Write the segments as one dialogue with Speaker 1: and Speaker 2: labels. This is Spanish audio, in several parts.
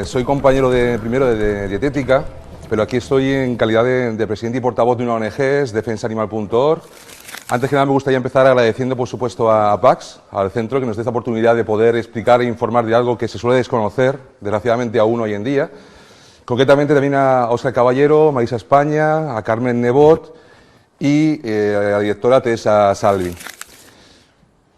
Speaker 1: Soy compañero primero de dietética, pero aquí estoy en calidad de presidente y portavoz de una ONG, es defensaanimal.org. Antes que nada me gustaría empezar agradeciendo, por supuesto, a PAX, al centro, que nos dé esta oportunidad de poder explicar e informar de algo que se suele desconocer, desgraciadamente aún hoy en día. Concretamente también a Óscar Caballero, Marisa España, a Carmen Nebot y a la directora Teresa Salvi.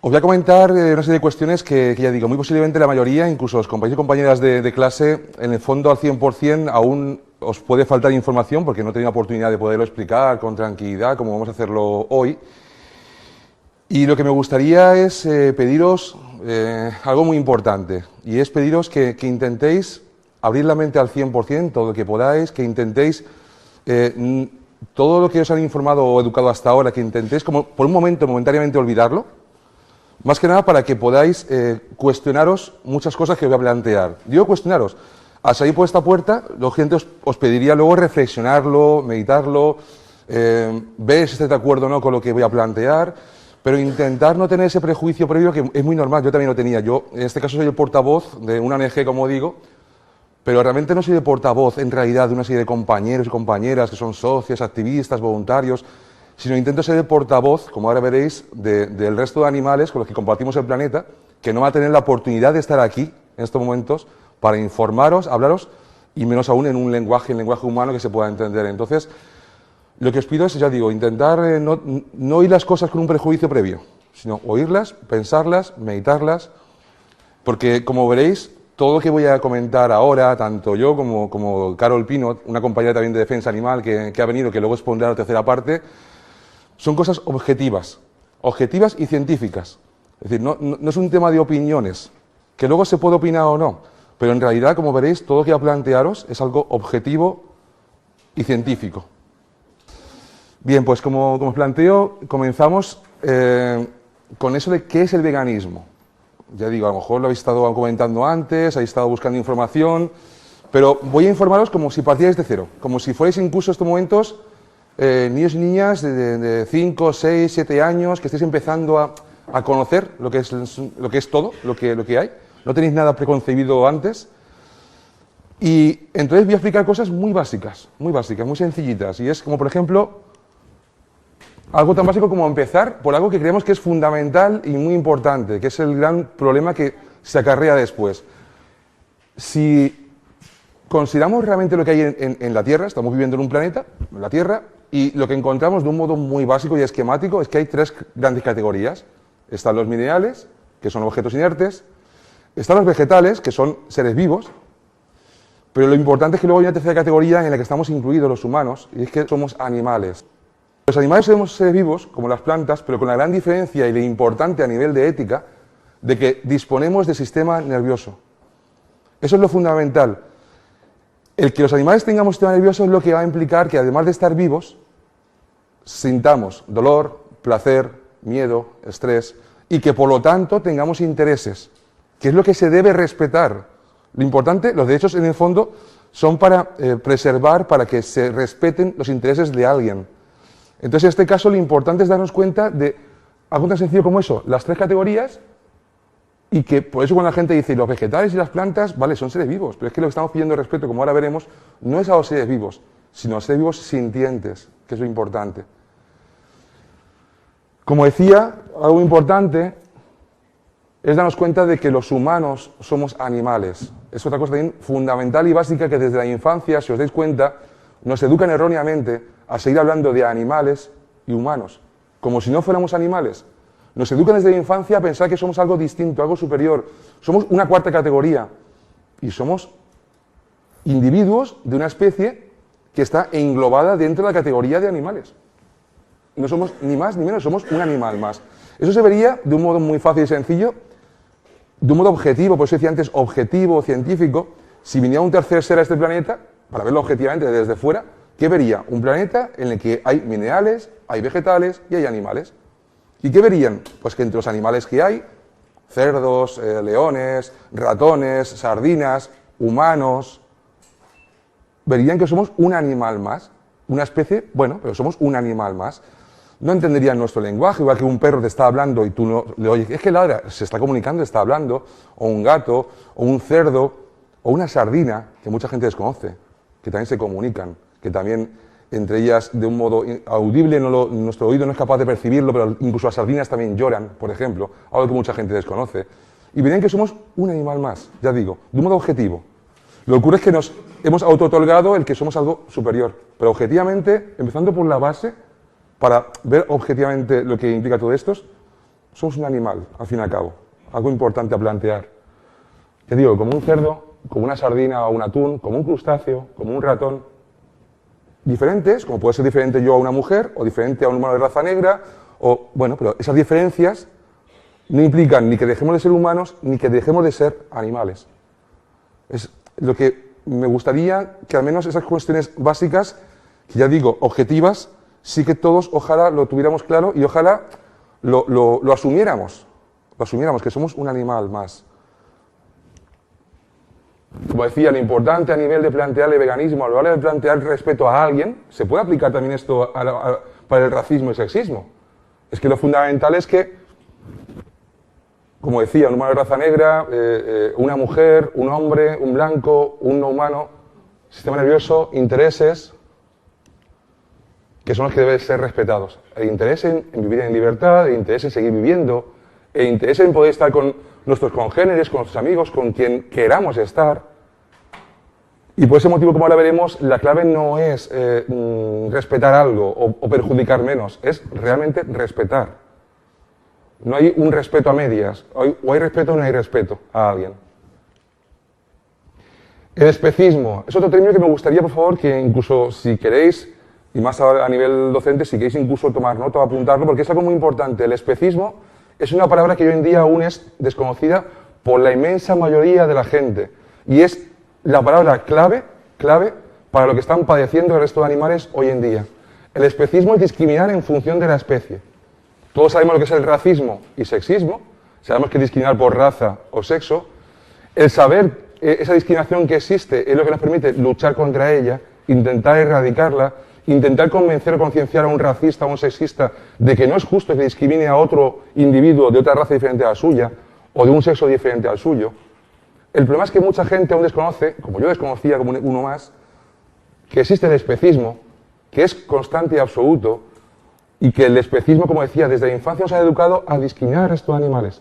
Speaker 1: Os voy a comentar una serie de cuestiones que ya digo, muy posiblemente la mayoría, incluso los compañeros y compañeras de clase, en el fondo al 100% aún os puede faltar información porque no he tenido oportunidad de poderlo explicar con tranquilidad como vamos a hacerlo hoy. Y lo que me gustaría es pediros algo muy importante, y es pediros que intentéis abrir la mente al 100%, todo lo que podáis, que intentéis todo lo que os han informado o educado hasta ahora, que intentéis como por un momento, momentáneamente olvidarlo. Más que nada para que podáis cuestionaros muchas cosas que os voy a plantear. Digo cuestionaros. Al salir por esta puerta, la gente os pediría luego reflexionarlo, meditarlo, ver si estáis de acuerdo o no con lo que voy a plantear, pero intentar no tener ese prejuicio previo que es muy normal. Yo también lo tenía. Yo, en este caso, soy el portavoz de una ONG, como digo, pero realmente no soy el portavoz, en realidad, de una serie de compañeros y compañeras que son socios, activistas, voluntarios, sino intento ser el portavoz, como ahora veréis, del resto de animales con los que compartimos el planeta, que no va a tener la oportunidad de estar aquí, en estos momentos, para informaros, hablaros, y menos aún en un lenguaje, humano que se pueda entender. Entonces, lo que os pido es, ya digo, intentar no oír las cosas con un prejuicio previo, sino oírlas, pensarlas, meditarlas, porque, como veréis, todo lo que voy a comentar ahora, tanto yo como Carol Pino, una compañera también de Defensa Animal que ha venido, que luego expondrá la tercera parte, son cosas objetivas y científicas. Es decir, no es un tema de opiniones, que luego se puede opinar o no, pero en realidad, como veréis, todo lo que voy a plantearos es algo objetivo y científico. Bien, pues como os planteo, comenzamos con eso de qué es el veganismo. Ya digo, a lo mejor lo habéis estado comentando antes, habéis estado buscando información, pero voy a informaros como si partierais de cero, como si fuerais incluso en estos momentos niños y niñas de 5, 6, 7 años que estéis empezando a conocer lo que es todo, lo que hay. No tenéis nada preconcebido antes. Y entonces voy a explicar cosas muy básicas, muy sencillitas. Y es como, por ejemplo, algo tan básico como empezar por algo que creemos que es fundamental y muy importante, que es el gran problema que se acarrea después. Si consideramos realmente lo que hay en la Tierra, estamos viviendo en un planeta, en la Tierra, y lo que encontramos de un modo muy básico y esquemático es que hay 3 grandes categorías. Están los minerales, que son objetos inertes, están los vegetales, que son seres vivos, pero lo importante es que luego hay una tercera categoría en la que estamos incluidos los humanos, y es que somos animales. Los animales somos seres vivos, como las plantas, pero con la gran diferencia y lo importante a nivel de ética, de que disponemos de sistema nervioso. Eso es lo fundamental. El que los animales tengamos sistema nervioso es lo que va a implicar que, además de estar vivos, sintamos dolor, placer, miedo, estrés, y que por lo tanto tengamos intereses, que es lo que se debe respetar. Lo importante, los derechos en el fondo son para preservar, para que se respeten los intereses de alguien. Entonces, en este caso, lo importante es darnos cuenta de algo tan sencillo como eso, las 3 categorías, y que por eso cuando la gente dice los vegetales y las plantas, vale, son seres vivos, pero es que lo que estamos pidiendo respeto, como ahora veremos, no es a los seres vivos, sino a los seres vivos sintientes, que es lo importante. Como decía, algo importante es darnos cuenta de que los humanos somos animales. Es otra cosa también fundamental y básica que desde la infancia, si os dais cuenta, nos educan erróneamente a seguir hablando de animales y humanos, como si no fuéramos animales. Nos educan desde la infancia a pensar que somos algo distinto, algo superior. Somos una 4ª categoría y somos individuos de una especie que está englobada dentro de la categoría de animales. No somos ni más ni menos, somos un animal más. Eso se vería de un modo muy fácil y sencillo, de un modo objetivo, por eso decía antes objetivo, científico. Si viniera un tercer ser a este planeta, para verlo objetivamente desde fuera, ¿qué vería? Un planeta en el que hay minerales, hay vegetales y hay animales. ¿Y qué verían? Pues que entre los animales que hay, cerdos, leones, ratones, sardinas, humanos, verían que somos un animal más, una especie, bueno, pero somos un animal más. No entenderían nuestro lenguaje, igual que un perro te está hablando y tú no le oyes, es que ladra, se está comunicando, está hablando, o un gato, o un cerdo, o una sardina, que mucha gente desconoce, que también se comunican, que también entre ellas de un modo audible, nuestro oído no es capaz de percibirlo, pero incluso las sardinas también lloran, por ejemplo, algo que mucha gente desconoce. Y verían que somos un animal más, ya digo, de un modo objetivo. Lo que ocurre es que nos hemos auto-otorgado el que somos algo superior, pero objetivamente, empezando por la base, para ver objetivamente lo que implica todo esto, somos un animal, al fin y al cabo. Algo importante a plantear. Te digo, como un cerdo, como una sardina o un atún, como un crustáceo, como un ratón. Diferentes, como puede ser diferente yo a una mujer, o diferente a un humano de raza negra, o, bueno, pero esas diferencias no implican ni que dejemos de ser humanos, ni que dejemos de ser animales. Es lo que me gustaría que al menos esas cuestiones básicas, que ya digo, objetivas, sí que todos ojalá lo tuviéramos claro y ojalá lo asumiéramos. Lo asumiéramos, que somos un animal más. Como decía, lo importante a nivel de plantear el veganismo, a la hora de plantear respeto a alguien, se puede aplicar también esto para el racismo y el sexismo. Es que lo fundamental es que, como decía, un humano de raza negra, una mujer, un hombre, un blanco, un no humano, sistema nervioso, intereses, que son los que deben ser respetados. El interés en vivir en libertad, el interés en seguir viviendo, el interés en poder estar con nuestros congéneres, con nuestros amigos, con quien queramos estar. Y por ese motivo, como ahora veremos, la clave no es respetar algo o perjudicar menos, es realmente respetar. No hay un respeto a medias, o hay respeto o no hay respeto a alguien. El especismo es otro término que me gustaría, por favor, que incluso si queréis, y más a nivel docente, si queréis incluso tomar nota o apuntarlo, porque es algo muy importante. El especismo es una palabra que hoy en día aún es desconocida por la inmensa mayoría de la gente. Y es la palabra clave para lo que están padeciendo el resto de animales hoy en día. El especismo es discriminar en función de la especie. Todos sabemos lo que es el racismo y sexismo, sabemos que discriminar por raza o sexo. El saber esa discriminación que existe es lo que nos permite luchar contra ella, intentar erradicarla, intentar convencer o concienciar a un racista o a un sexista de que no es justo que discrimine a otro individuo de otra raza diferente a la suya o de un sexo diferente al suyo. El problema es que mucha gente aún desconoce, como yo desconocía como uno más, que existe el especismo, que es constante y absoluto, y que el especismo, como decía, desde la infancia nos ha educado a discriminar al resto de animales.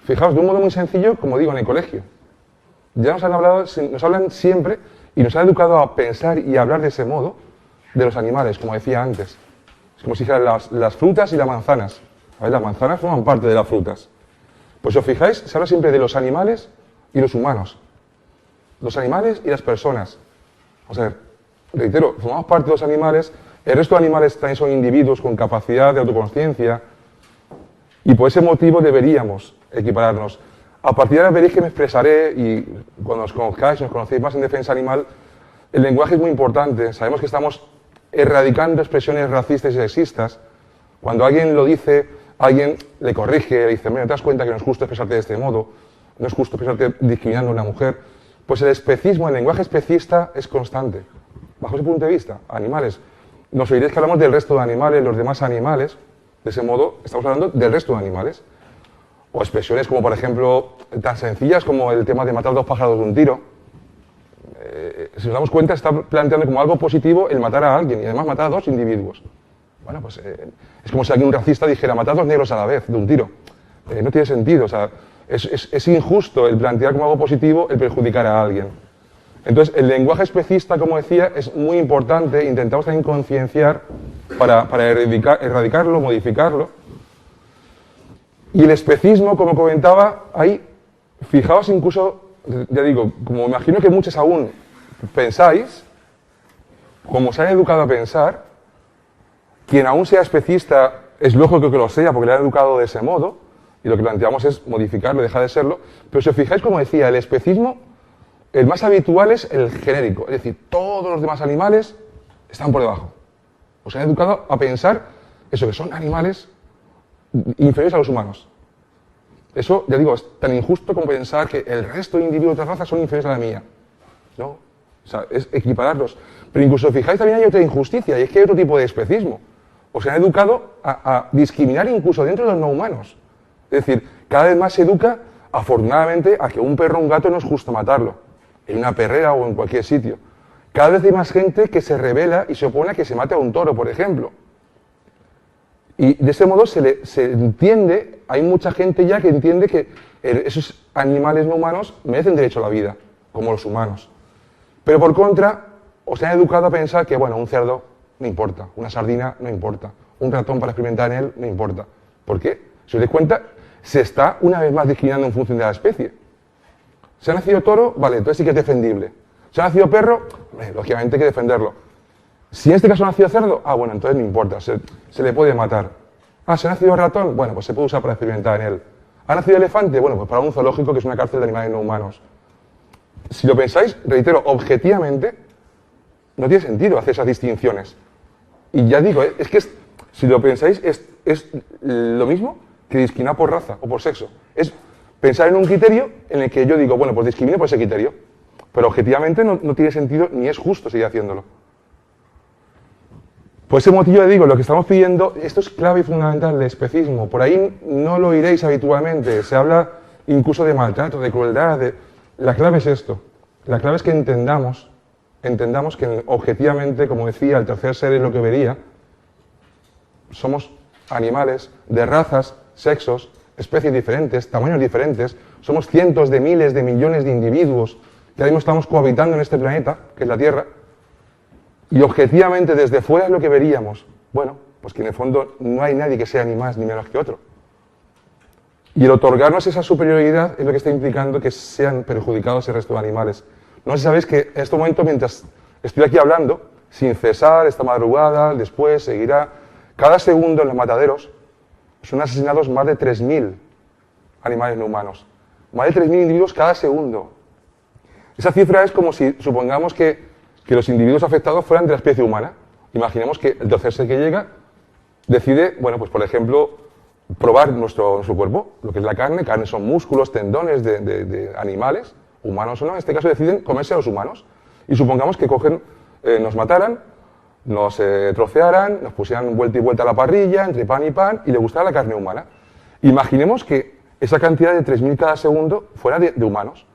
Speaker 1: Fijaos, de un modo muy sencillo, como digo, en el colegio. Ya nos hablan siempre y nos han educado a pensar y a hablar de ese modo de los animales, como decía antes. Es como si dijeran las frutas y las manzanas. A ver, las manzanas forman parte de las frutas. Pues si os fijáis, se habla siempre de los animales y los humanos. Los animales y las personas. O sea, reitero, formamos parte de los animales, el resto de animales también son individuos con capacidad de autoconsciencia y por ese motivo deberíamos equipararnos. A partir de ahora veréis que me expresaré y cuando os conozcáis, nos conocéis más en defensa animal, el lenguaje es muy importante. Sabemos que estamos erradicando expresiones racistas y sexistas. Cuando alguien lo dice, alguien le corrige, le dice, mira, ¿te das cuenta que no es justo expresarte de este modo? No es justo expresarte discriminando a una mujer. Pues el especismo, el lenguaje especista es constante. Bajo ese punto de vista, animales. Nos oiréis que hablamos del resto de animales, los demás animales. De ese modo, estamos hablando del resto de animales. O expresiones como, por ejemplo, tan sencillas como el tema de matar dos pájaros de un tiro. Si nos damos cuenta, está planteando como algo positivo el matar a alguien y además matar a dos individuos. Bueno, pues es como si alguien, un racista, dijera matar a dos negros a la vez de un tiro. No tiene sentido, o sea, es injusto el plantear como algo positivo el perjudicar a alguien. Entonces, el lenguaje especista, como decía, es muy importante, intentamos también concienciar para erradicarlo, modificarlo. Y el especismo, como comentaba, ahí, fijaos incluso, ya digo, como imagino que muchos aún pensáis, como se han educado a pensar, quien aún sea especista es lógico que lo sea porque le han educado de ese modo, y lo que planteamos es modificarlo, dejar de serlo, pero si os fijáis, como decía, el especismo, el más habitual es el genérico, es decir, todos los demás animales están por debajo. Os han educado a pensar eso, que son animales inferiores a los humanos. Eso, ya digo, es tan injusto como pensar que el resto de individuos de otra raza son inferiores a la mía. ¿No? O sea, es equipararlos. Pero incluso, fijáis, también hay otra injusticia, y es que hay otro tipo de especismo. Os han educado a discriminar incluso dentro de los no humanos. Es decir, cada vez más se educa, afortunadamente, a que un perro o un gato no es justo matarlo.
Speaker 2: en una perrera o en cualquier sitio. Cada vez hay más gente que se rebela y se opone a que se mate a un toro, por ejemplo. Y de ese modo se entiende, hay mucha gente ya que entiende que esos animales no humanos merecen derecho a la vida, como los humanos. Pero por contra, os han educado a pensar que, bueno, un cerdo no importa, una sardina no importa, un ratón para experimentar en él no importa. ¿Por qué? Si os dais cuenta, se está una vez más discriminando en función de la especie. ¿Se ha nacido toro? Vale, entonces sí que es defendible. ¿Se ha nacido perro? Lógicamente hay que defenderlo. Si en este caso ha nacido cerdo, bueno, entonces no importa, se le puede matar. ¿Se ha nacido ratón? Bueno, pues se puede usar para experimentar en él. ¿Ha nacido elefante? Bueno, pues para un zoológico que es una cárcel de animales no humanos. Si lo pensáis, reitero, objetivamente, no tiene sentido hacer esas distinciones. Y ya digo, es que si lo pensáis, es lo mismo que discriminar por raza o por sexo. Es pensar en un criterio en el que yo digo, bueno, pues discrimino por ese criterio. Pero objetivamente no tiene sentido ni es justo seguir haciéndolo. Por ese motivo digo, lo que estamos pidiendo, esto es clave y fundamental del especismo. Por ahí no lo oiréis habitualmente. Se habla incluso de maltrato, de crueldad. La clave es esto. La clave es que entendamos que objetivamente, como decía, el tercer ser es lo que vería. Somos animales de razas, sexos, especies diferentes, tamaños diferentes. Somos cientos de miles de millones de individuos que ahora mismo estamos cohabitando en este planeta, que es la Tierra. Y objetivamente desde fuera es lo que veríamos. Bueno, pues que en el fondo no hay nadie que sea ni más ni menos que otro. Y el otorgarnos esa superioridad es lo que está implicando que sean perjudicados el resto de animales. No sé si sabéis que en este momento, mientras estoy aquí hablando, sin cesar, esta madrugada, después, seguirá, cada segundo en los mataderos son asesinados más de 3.000 animales no humanos. Más de 3.000 individuos cada segundo. Esa cifra es como si supongamos que los individuos afectados fueran de la especie humana. Imaginemos que el tercer ser que llega decide, bueno, pues por ejemplo, probar nuestro cuerpo, lo que es la carne. Carne son músculos, tendones de animales, humanos o no. En este caso deciden comerse a los humanos. Y supongamos que nos mataran, nos trocearan, nos pusieran vuelta y vuelta a la parrilla, entre pan y pan, y le gustara la carne humana. Imaginemos que esa cantidad de 3.000 cada segundo fuera de humanos.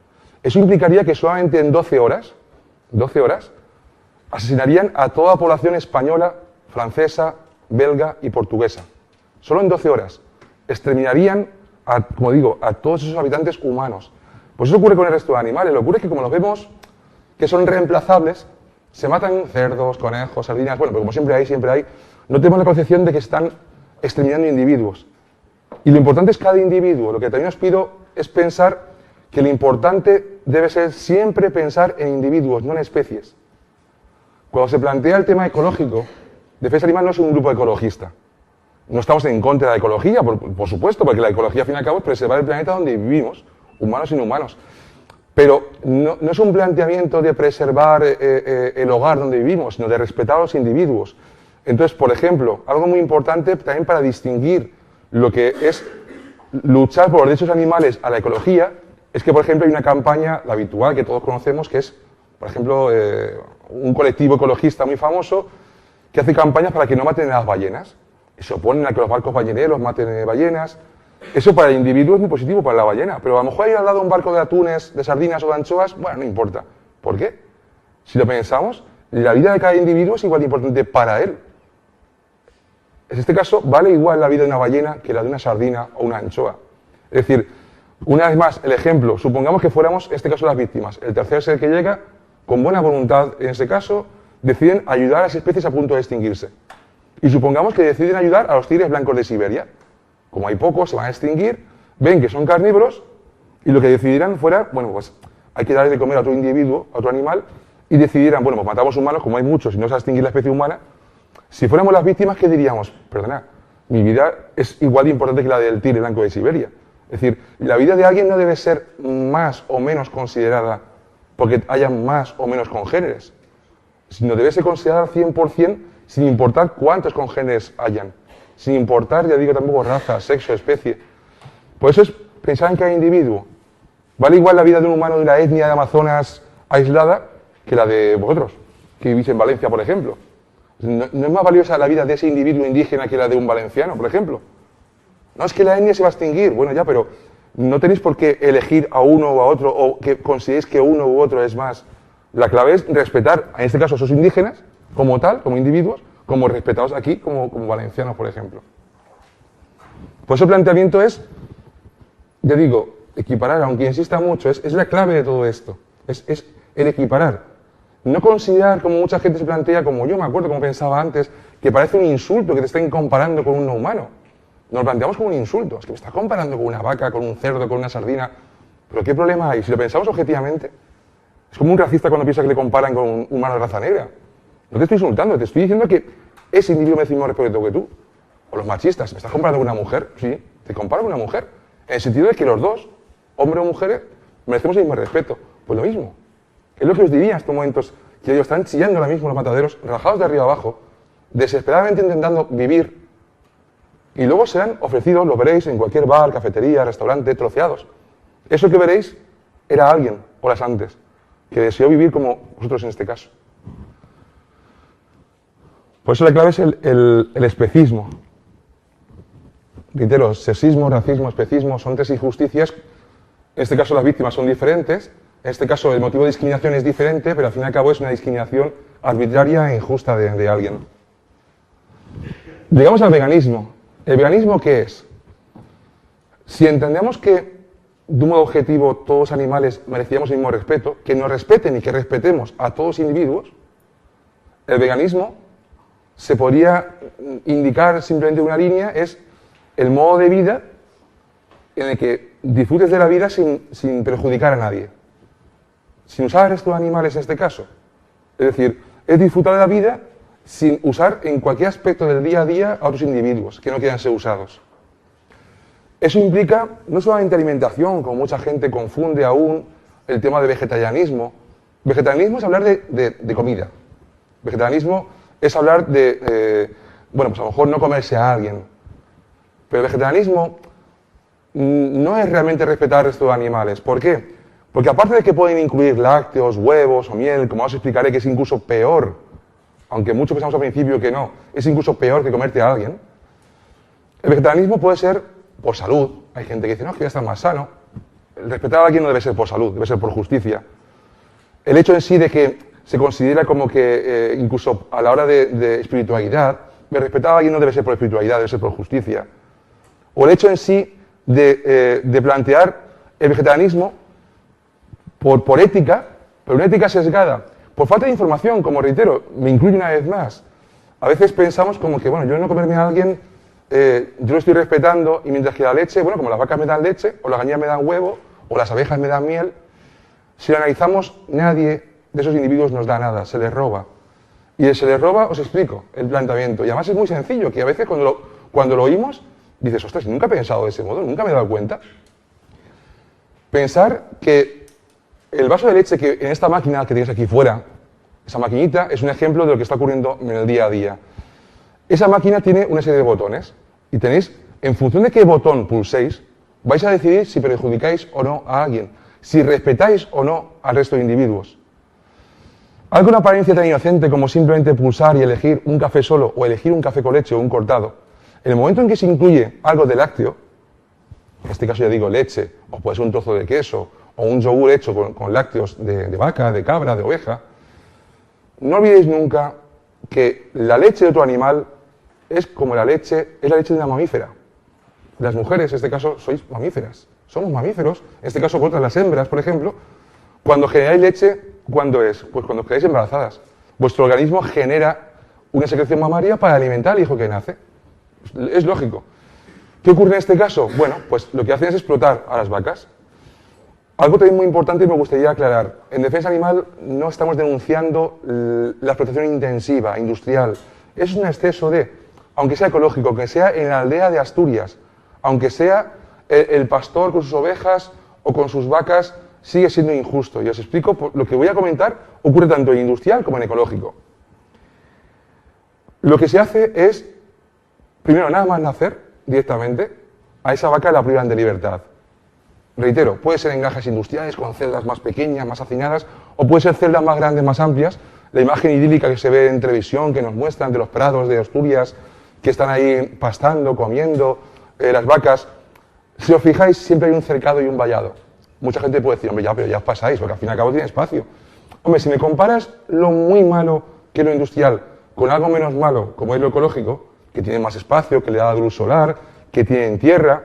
Speaker 2: Eso implicaría que solamente en 12 horas, asesinarían a toda la población española, francesa, belga y portuguesa. Solo en 12 horas. Exterminarían, como digo, a todos esos habitantes humanos. Pues eso ocurre con el resto de animales. Lo que ocurre es que como los vemos que son reemplazables, se matan cerdos, conejos, sardinas, bueno, pero como siempre hay, no tenemos la concepción de que están exterminando individuos. Y lo importante es cada individuo. Lo que también os pido es pensar que lo importante debe ser siempre pensar en individuos, no en especies. Cuando se plantea el tema ecológico, Defensa Animal no es un grupo ecologista. No estamos en contra de la ecología, por supuesto, porque la ecología, al fin y al cabo, es preservar el planeta donde vivimos, humanos y no humanos. Pero no es un planteamiento de preservar el hogar donde vivimos, sino de respetar a los individuos. Entonces, por ejemplo, algo muy importante también para distinguir lo que es luchar por los derechos animales a la ecología, es que, por ejemplo, hay una campaña, la habitual, que todos conocemos, que es, por ejemplo, un colectivo ecologista muy famoso que hace campañas para que no maten a las ballenas. Y se oponen a que los barcos balleneros maten ballenas. Eso para el individuo es muy positivo, para la ballena. Pero a lo mejor ir al lado de un barco de atunes, de sardinas o de anchoas, bueno, no importa. ¿Por qué? Si lo pensamos, la vida de cada individuo es igual de importante para él. En este caso, vale igual la vida de una ballena que la de una sardina o una anchoa. Es decir, una vez más, el ejemplo, supongamos que fuéramos, en este caso, las víctimas. El tercer ser que llega, con buena voluntad, en ese caso, deciden ayudar a las especies a punto de extinguirse. Y supongamos que deciden ayudar a los tigres blancos de Siberia. Como hay pocos, se van a extinguir, ven que son carnívoros, y lo que decidirán fuera, bueno, pues hay que darle de comer a otro individuo, a otro animal, y decidirán, bueno, pues matamos humanos, como hay muchos, y no se va a extinguir la especie humana. Si fuéramos las víctimas, ¿qué diríamos? Perdona, mi vida es igual de importante que la del tigre blanco de Siberia. Es decir, la vida de alguien no debe ser más o menos considerada porque haya más o menos congéneres, sino debe ser considerada al 100% sin importar cuántos congéneres hayan, sin importar, ya digo, tampoco raza, sexo, especie. Por eso es pensar en cada individuo. Vale igual la vida de un humano de una etnia de Amazonas aislada que la de vosotros, que vivís en Valencia, por ejemplo. ¿No es más valiosa la vida de ese individuo indígena que la de un valenciano, por ejemplo? No, es que la etnia se va a extinguir. Bueno, ya, pero no tenéis por qué elegir a uno o a otro o que consideréis que uno u otro es más. La clave es respetar, en este caso, a esos indígenas como tal, como individuos, como respetados aquí como valencianos, por ejemplo. Por eso el planteamiento es, ya digo, equiparar, aunque insista mucho, es la clave de todo esto. Es el equiparar. No considerar, como mucha gente se plantea, como yo me acuerdo, como pensaba antes, que parece un insulto que te estén comparando con un no humano. Nos lo planteamos como un insulto. Es que me estás comparando con una vaca, con un cerdo, con una sardina. Pero ¿qué problema hay? Si lo pensamos objetivamente, es como un racista cuando piensa que le comparan con un humano de raza negra. No te estoy insultando, te estoy diciendo que ese individuo merece el mismo respeto que tú. O los machistas, ¿me estás comparando con una mujer? Sí, te comparo con una mujer. En el sentido de que los dos, hombres o mujeres, merecemos el mismo respeto. Pues lo mismo. Es lo que os diría en estos momentos, que ellos están chillando ahora mismo los mataderos, rajados de arriba abajo, desesperadamente intentando vivir. Y luego serán ofrecidos, lo veréis en cualquier bar, cafetería, restaurante, troceados. Eso que veréis era alguien, horas antes, que deseó vivir como vosotros en este caso. Por eso la clave es el especismo. Reitero, sexismo, racismo, especismo son tres injusticias. En este caso las víctimas son diferentes. En este caso el motivo de discriminación es diferente, pero al fin y al cabo es una discriminación arbitraria e injusta de alguien. Llegamos al veganismo. ¿El veganismo qué es? Si entendemos que de un modo objetivo todos los animales merecíamos el mismo respeto, que nos respeten y que respetemos a todos los individuos, el veganismo se podría indicar simplemente una línea, es el modo de vida en el que disfrutes de la vida sin perjudicar a nadie, sin usar estos animales en este caso. Es decir, es disfrutar de la vida sin usar en cualquier aspecto del día a día a otros individuos que no quieran ser usados. Eso implica no solamente alimentación, como mucha gente confunde aún el tema de vegetarianismo. Vegetarianismo es hablar de comida. Vegetarianismo es hablar de, bueno, pues a lo mejor no comerse a alguien. Pero el vegetarianismo no es realmente respetar al resto de animales. ¿Por qué? Porque aparte de que pueden incluir lácteos, huevos o miel, como os explicaré que es incluso peor, aunque muchos pensamos al principio que no, es incluso peor que comerte a alguien, el vegetarianismo puede ser por salud. Hay gente que dice, no, es que ya está más sano. El respetar a alguien no debe ser por salud, debe ser por justicia. El hecho en sí de que se considera como que incluso a la hora de espiritualidad, el respetar a alguien no debe ser por espiritualidad, debe ser por justicia. O el hecho en sí de plantear el vegetarianismo por ética, pero una ética sesgada, por falta de información, como reitero, me incluyo una vez más. A veces pensamos como que, bueno, yo no comerme a alguien, yo lo estoy respetando, y mientras que la leche, bueno, como las vacas me dan leche, o las gallinas me dan huevo, o las abejas me dan miel, si lo analizamos, nadie de esos individuos nos da nada, se les roba. Y el se les roba, os explico el planteamiento. Y además es muy sencillo, que a veces cuando lo oímos, dices, ostras, nunca he pensado de ese modo, nunca me he dado cuenta. Pensar que el vaso de leche que en esta máquina que tienes aquí fuera, esa maquinita es un ejemplo de lo que está ocurriendo en el día a día. Esa máquina tiene una serie de botones y tenéis, en función de qué botón pulséis, vais a decidir si perjudicáis o no a alguien, si respetáis o no al resto de individuos. Algo en apariencia tan inocente como simplemente pulsar y elegir un café solo o elegir un café con leche o un cortado, en el momento en que se incluye algo de lácteo, en este caso ya digo leche, o puede ser un trozo de queso, o un yogur hecho con lácteos de vaca, de cabra, de oveja, no olvidéis nunca que la leche de otro animal es como la leche de una mamífera. Las mujeres, en este caso, sois mamíferas. Somos mamíferos, en este caso vosotras las hembras, por ejemplo, cuando generáis leche, ¿cuándo es? Pues cuando quedáis embarazadas. Vuestro organismo genera una secreción mamaria para alimentar al hijo que nace. Es lógico. ¿Qué ocurre en este caso? Bueno, pues lo que hacen es explotar a las vacas. Algo también muy importante y me gustaría aclarar. En defensa animal no estamos denunciando la explotación intensiva, industrial. Es un exceso aunque sea ecológico, aunque sea en la aldea de Asturias, aunque sea el pastor con sus ovejas o con sus vacas, sigue siendo injusto. Y os explico, lo que voy a comentar ocurre tanto en industrial como en ecológico. Lo que se hace es, primero, nada más nacer directamente, a esa vaca la privan de libertad. Reitero, puede ser en granjas industriales con celdas más pequeñas, más hacinadas, o puede ser celdas más grandes, más amplias. La imagen idílica que se ve en televisión, que nos muestran de los prados de Asturias, que están ahí pastando, comiendo, las vacas. Si os fijáis, siempre hay un cercado y un vallado. Mucha gente puede decir, hombre, ya, pero ya os pasáis, porque al fin y al cabo tiene espacio. Hombre, si me comparas lo muy malo que es lo industrial con algo menos malo, como es lo ecológico, que tiene más espacio, que le da luz solar, que tienen tierra,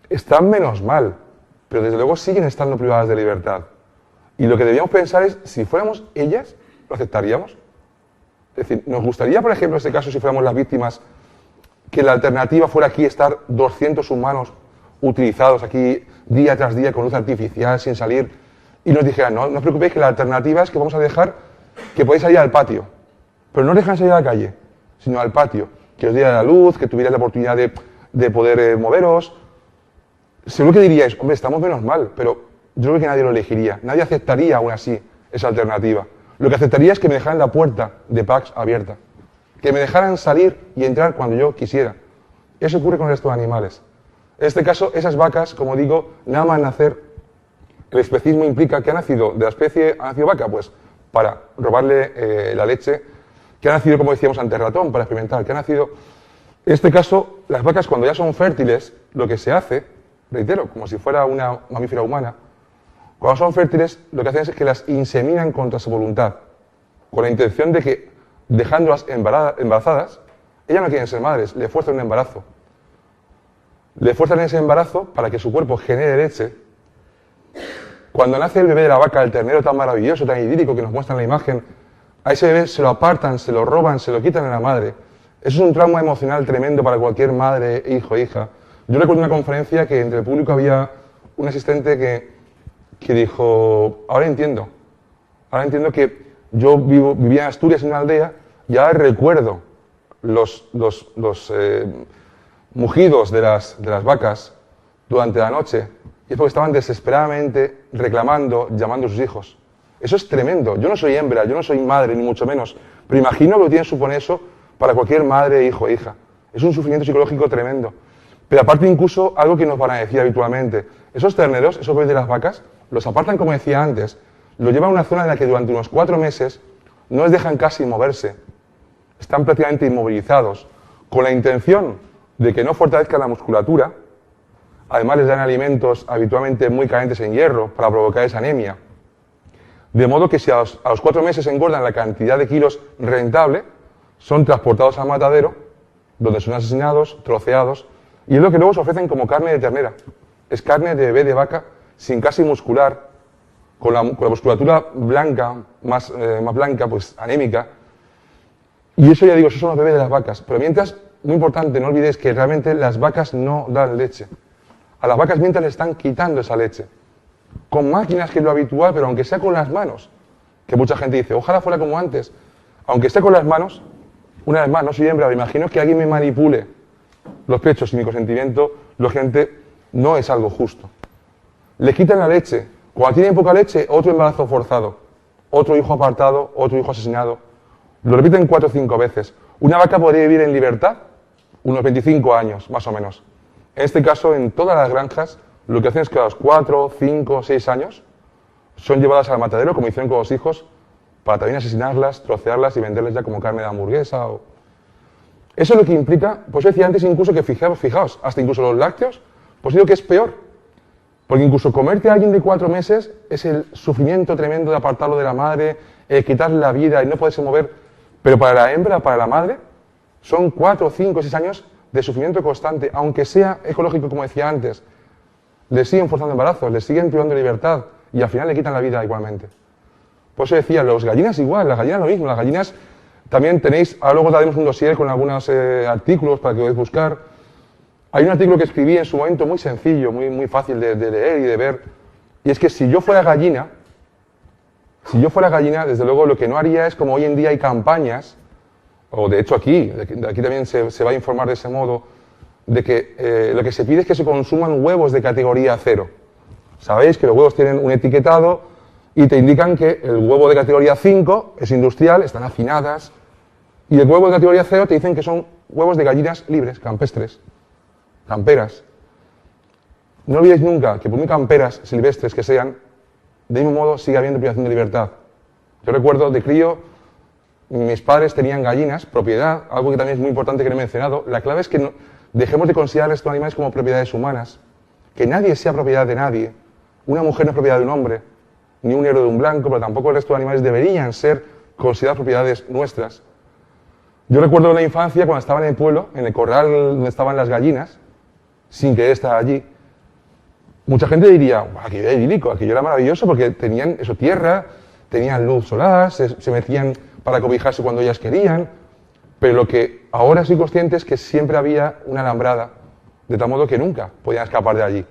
Speaker 2: están menos mal, pero desde luego siguen estando privadas de libertad. Y lo que debíamos pensar es, si fuéramos ellas, ¿lo aceptaríamos? Es decir, ¿nos gustaría, por ejemplo, en este caso, si fuéramos las víctimas, que la alternativa fuera aquí estar 200 humanos utilizados aquí día tras día con luz artificial, sin salir, y nos dijeran, no os preocupéis, que la alternativa es que vamos a dejar que podéis salir al patio, pero no os dejan salir a la calle, sino al patio, que os diera la luz, que tuvierais la oportunidad de poder moveros? Seguro que diríais, hombre, estamos menos mal, pero yo creo que nadie lo elegiría, nadie aceptaría aún así esa alternativa. Lo que aceptaría es que me dejaran la puerta de PACS abierta, que me dejaran salir y entrar cuando yo quisiera. Eso ocurre con el resto de animales. En este caso, esas vacas, como digo, nada más nacer, el especismo implica que ha nacido de la especie, ha nacido vaca, pues para robarle la leche, que ha nacido, como decíamos antes, ratón, para experimentar, que ha nacido... En este caso, las vacas cuando ya son fértiles, lo que se hace, reitero, como si fuera una mamífera humana, cuando son fértiles, lo que hacen es que las inseminan contra su voluntad, con la intención de que, dejándolas embarazadas, ellas no quieren ser madres, le fuerzan un embarazo. Le fuerzan ese embarazo para que su cuerpo genere leche. Cuando nace el bebé de la vaca, el ternero tan maravilloso, tan idílico que nos muestra en la imagen, a ese bebé se lo apartan, se lo roban, se lo quitan a la madre. Eso es un trauma emocional tremendo para cualquier madre, hijo, hija. Yo recuerdo una conferencia que entre el público había un asistente que dijo, ahora entiendo que yo vivía en Asturias, en una aldea, y ahora recuerdo los mugidos de las vacas durante la noche, y es porque estaban desesperadamente reclamando, llamando a sus hijos. Eso es tremendo. Yo no soy hembra, yo no soy madre, ni mucho menos, pero imagino lo que tiene que suponer eso para cualquier madre, hijo, hija. Es un sufrimiento psicológico tremendo. Pero aparte incluso algo que nos van a decir habitualmente, esos terneros, esos bebés de las vacas, los apartan, como decía antes, los llevan a una zona en la que durante unos 4 meses no les dejan casi moverse. Están prácticamente inmovilizados, con la intención de que no fortalezcan la musculatura. Además les dan alimentos habitualmente muy carentes en hierro para provocar esa anemia. De modo que si a los 4 meses engordan la cantidad de kilos rentable, son transportados al matadero, donde son asesinados, troceados, y es lo que luego se ofrecen como carne de ternera. Es carne de bebé de vaca, sin casi muscular, con la musculatura blanca, más blanca, pues anémica. Y eso, ya digo, esos son los bebés de las vacas. Pero mientras, muy importante, no olvidéis que realmente las vacas no dan leche. A las vacas mientras le están quitando esa leche. Con máquinas, que es lo habitual, pero aunque sea con las manos. Que mucha gente dice, ojalá fuera como antes. Aunque esté con las manos, una vez más, no soy hembra, me imagino que alguien me manipule los pechos sin mi consentimiento, lógicamente no es algo justo. Le quitan la leche. Cuando tienen poca leche, otro embarazo forzado, otro hijo apartado, otro hijo asesinado. Lo repiten 4 o 5 veces. Una vaca podría vivir en libertad unos 25 años, más o menos. En este caso, en todas las granjas, lo que hacen es que a los 4, 5, 6 años son llevadas al matadero, como hicieron con los hijos, para también asesinarlas, trocearlas y venderles ya como carne de hamburguesa. Eso es lo que implica, pues yo decía antes incluso que fijaos, hasta incluso los lácteos, pues digo que es peor. Porque incluso comerte a alguien de 4 meses es el sufrimiento tremendo de apartarlo de la madre, quitarle la vida y no poderse mover. Pero para la hembra, para la madre, son 4, 5, 6 años de sufrimiento constante, aunque sea ecológico, como decía antes. Le siguen forzando embarazos, le siguen privando de libertad y al final le quitan la vida igualmente. Por eso decía, los gallinas igual, las gallinas lo mismo, las gallinas también tenéis, ahora luego daremos un dossier con algunos artículos para que podáis buscar. Hay un artículo que escribí en su momento muy sencillo, muy fácil de leer y de ver, y es que si yo fuera gallina, desde luego lo que no haría es, como hoy en día hay campañas, o de hecho aquí también se va a informar de ese modo, de que lo que se pide es que se consuman huevos de categoría 0. Sabéis que los huevos tienen un etiquetado y te indican que el huevo de categoría 5 es industrial, están hacinadas, y el huevo de categoría 0 te dicen que son huevos de gallinas libres, campestres, camperas. No olvidéis nunca que por muy camperas, silvestres que sean, de mismo modo sigue habiendo privación de libertad. Yo recuerdo de crío, mis padres tenían gallinas, propiedad, algo que también es muy importante que no he mencionado. La clave es que dejemos de considerar estos animales como propiedades humanas. que nadie sea propiedad de nadie. Una mujer no es propiedad de un hombre, ni un negro de un blanco, pero tampoco el resto de animales deberían ser consideradas propiedades nuestras. Yo recuerdo en la infancia, cuando estaba en el pueblo, en el corral donde estaban las gallinas, sin querer estar allí, mucha gente diría, aquello era idílico, aquello era maravilloso porque tenían eso, tierra, tenían luz solar, se metían para cobijarse cuando ellas querían, pero lo que ahora soy consciente es que siempre había una alambrada, de tal modo que nunca podían escapar de allí.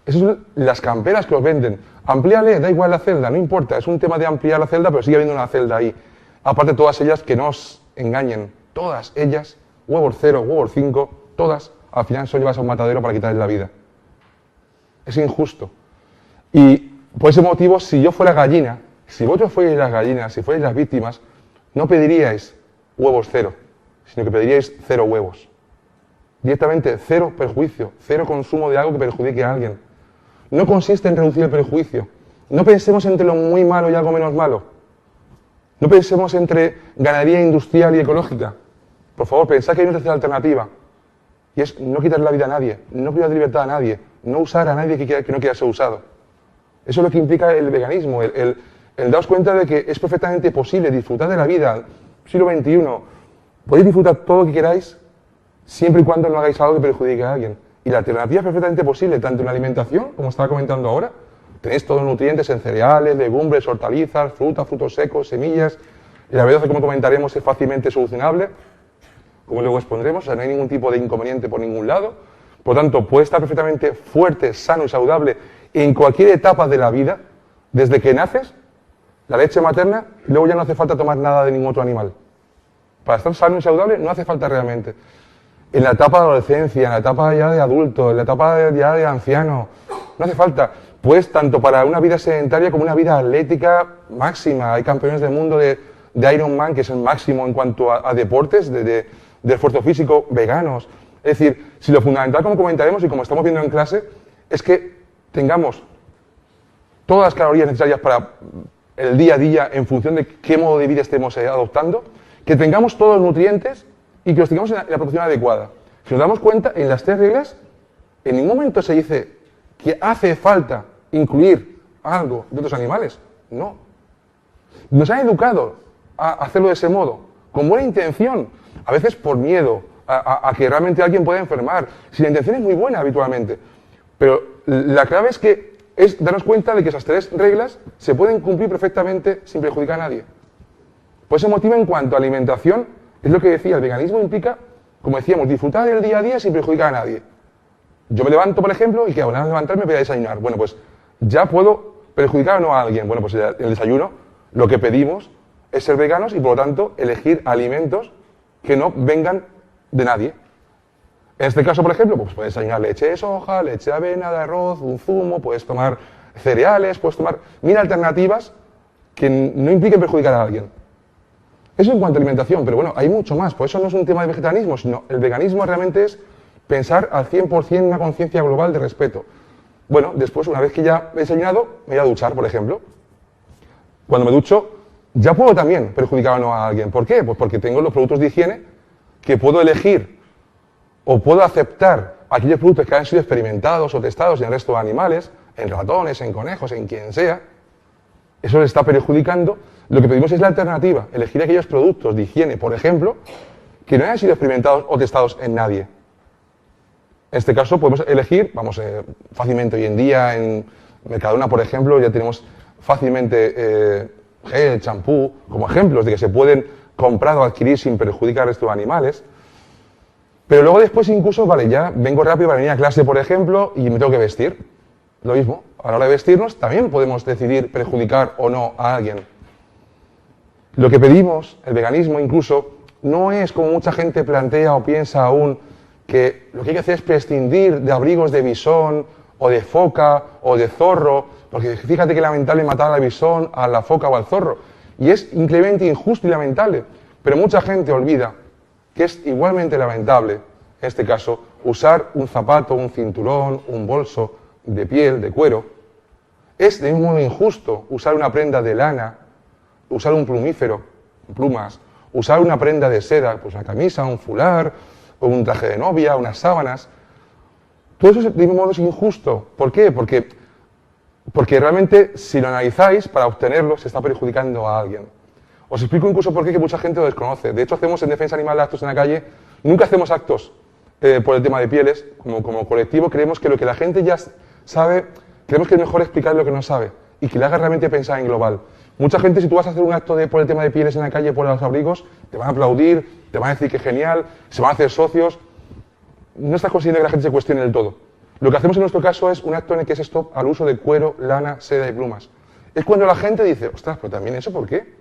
Speaker 2: Esas son las camperas que os venden. Amplíale, da igual la celda, no importa, es un tema de ampliar la celda, pero sigue habiendo una celda ahí. Aparte todas ellas que no os engañen, todas ellas, huevos 0, huevos 5, todas, al final son llevadas a un matadero para quitarles la vida. Es injusto. Y por ese motivo, si yo fuera gallina, si vosotros fuerais las gallinas, si fuerais las víctimas, no pediríais huevos 0, sino que pediríais 0 huevos. Directamente 0 perjuicio, 0 consumo de algo que perjudique a alguien. No consiste en reducir el perjuicio. No pensemos entre lo muy malo y algo menos malo. No pensemos entre ganadería industrial y ecológica. Por favor, pensad que hay una tercera alternativa. Y es no quitar la vida a nadie, no privar de libertad a nadie, no usar a nadie que no quiera ser usado. Eso es lo que implica el veganismo, el daros cuenta de que es perfectamente posible disfrutar de la vida. Siglo XXI, podéis disfrutar todo lo que queráis, siempre y cuando no hagáis algo que perjudique a alguien. Y la alternativa es perfectamente posible, tanto en la alimentación, como estaba comentando ahora, tenéis todos los nutrientes en cereales, legumbres, hortalizas, frutas, frutos secos, semillas. Y la verdad, como comentaremos, es fácilmente solucionable, como luego expondremos, o sea, no hay ningún tipo de inconveniente por ningún lado. Por lo tanto, puede estar perfectamente fuerte, sano y saludable en cualquier etapa de la vida, desde que naces, la leche materna, y luego ya no hace falta tomar nada de ningún otro animal. Para estar sano y saludable no hace falta realmente. En la etapa de adolescencia, en la etapa ya de adulto, en la etapa ya de anciano, no hace falta. Pues tanto para una vida sedentaria como una vida atlética máxima. Hay campeones del mundo de Ironman, que es el máximo en cuanto a deportes, de esfuerzo físico, veganos. Es decir, si lo fundamental, como comentaremos y como estamos viendo en clase, es que tengamos todas las calorías necesarias para el día a día en función de qué modo de vida estemos adoptando, que tengamos todos los nutrientes y que los tengamos en la proporción adecuada. Si nos damos cuenta, en las 3 reglas, en ningún momento se dice que hace falta incluir algo de otros animales. No. Nos han educado a hacerlo de ese modo, con buena intención, a veces por miedo a que realmente alguien pueda enfermar, si la intención es muy buena habitualmente. Pero la clave es darnos cuenta de que esas 3 reglas se pueden cumplir perfectamente sin perjudicar a nadie. Por ese motivo, en cuanto a alimentación, es lo que decía, el veganismo implica, como decíamos, disfrutar del día a día sin perjudicar a nadie. Yo me levanto, por ejemplo, y que ahora al levantarme voy a desayunar. Bueno, pues ya puedo perjudicar o no a alguien. Bueno, pues en el desayuno lo que pedimos es ser veganos y, por lo tanto, elegir alimentos que no vengan de nadie. En este caso, por ejemplo, pues puedes desayunar leche de soja, leche de avena, de arroz, un zumo, puedes tomar cereales, puedes tomar 1000 alternativas que no impliquen perjudicar a alguien. Eso en cuanto a alimentación, pero bueno, hay mucho más. Por eso no es un tema de vegetarianismo, sino el veganismo realmente es pensar al 100% en una conciencia global de respeto. Bueno, después, una vez que ya he desayunado, me voy a duchar, por ejemplo. Cuando me ducho, ya puedo también perjudicar o no a alguien. ¿Por qué? Pues porque tengo los productos de higiene que puedo elegir o puedo aceptar aquellos productos que han sido experimentados o testados en el resto de animales, en ratones, en conejos, en quien sea. Eso le está perjudicando. Lo que pedimos es la alternativa, elegir aquellos productos de higiene, por ejemplo, que no hayan sido experimentados o testados en nadie. En este caso podemos elegir, fácilmente hoy en día en Mercadona, por ejemplo, ya tenemos fácilmente gel, champú, como ejemplos de que se pueden comprar o adquirir sin perjudicar al resto de animales. Pero luego después incluso, vale, ya vengo rápido para venir a clase, por ejemplo, y me tengo que vestir. Lo mismo, a la hora de vestirnos también podemos decidir perjudicar o no a alguien. Lo que pedimos, el veganismo incluso, no es como mucha gente plantea o piensa aún, que lo que hay que hacer es prescindir de abrigos de bisón, o de foca, o de zorro, porque fíjate que lamentable matar al bisón, a la foca o al zorro. Y es increíblemente injusto y lamentable. Pero mucha gente olvida que es igualmente lamentable, en este caso, usar un zapato, un cinturón, un bolso de piel, de cuero. Es de un modo injusto usar una prenda de lana, usar un plumífero, plumas, usar una prenda de seda, pues una camisa, un fular, o un traje de novia, unas sábanas. todo eso de ningún modo es injusto. ¿Por qué? Porque realmente, si lo analizáis, para obtenerlo se está perjudicando a alguien. Os explico incluso por qué, que mucha gente lo desconoce. De hecho, hacemos en Defensa Animal actos en la calle. Nunca hacemos actos por el tema de pieles. Como colectivo creemos que lo que la gente ya sabe, creemos que es mejor explicar lo que no sabe y que le haga realmente pensar en global. Mucha gente, si tú vas a hacer un acto por el tema de pieles en la calle, por los abrigos, te van a aplaudir, te van a decir que es genial, se van a hacer socios. No estás consiguiendo que la gente se cuestione del todo. Lo que hacemos en nuestro caso es un acto en el que es stop al uso de cuero, lana, seda y plumas. Es cuando la gente dice, ostras, pero también eso, ¿por qué?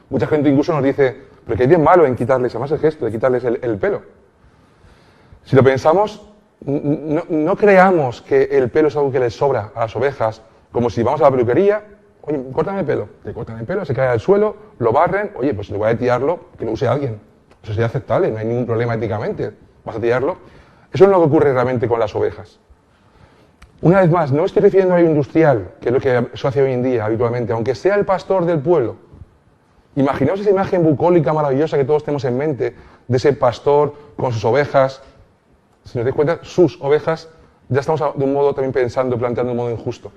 Speaker 2: Mucha gente incluso nos dice, pero que hay bien malo en quitarles, además el gesto de quitarles el pelo. Si lo pensamos, no creamos que el pelo es algo que les sobra a las ovejas, como si vamos a la peluquería, oye, córtame el pelo, te cortan el pelo, se cae al suelo, lo barren, oye, pues en lugar de tirarlo, que lo use alguien. Eso sería aceptable, no hay ningún problema éticamente, vas a tirarlo. Eso no es lo que ocurre realmente con las ovejas. Una vez más, no estoy refiriendo a lo industrial, que es lo que se hace hoy en día habitualmente, aunque sea el pastor del pueblo. Imaginaos esa imagen bucólica maravillosa que todos tenemos en mente, de ese pastor con sus ovejas. Si nos dais cuenta, sus ovejas, ya estamos de un modo también pensando, planteando un modo injusto.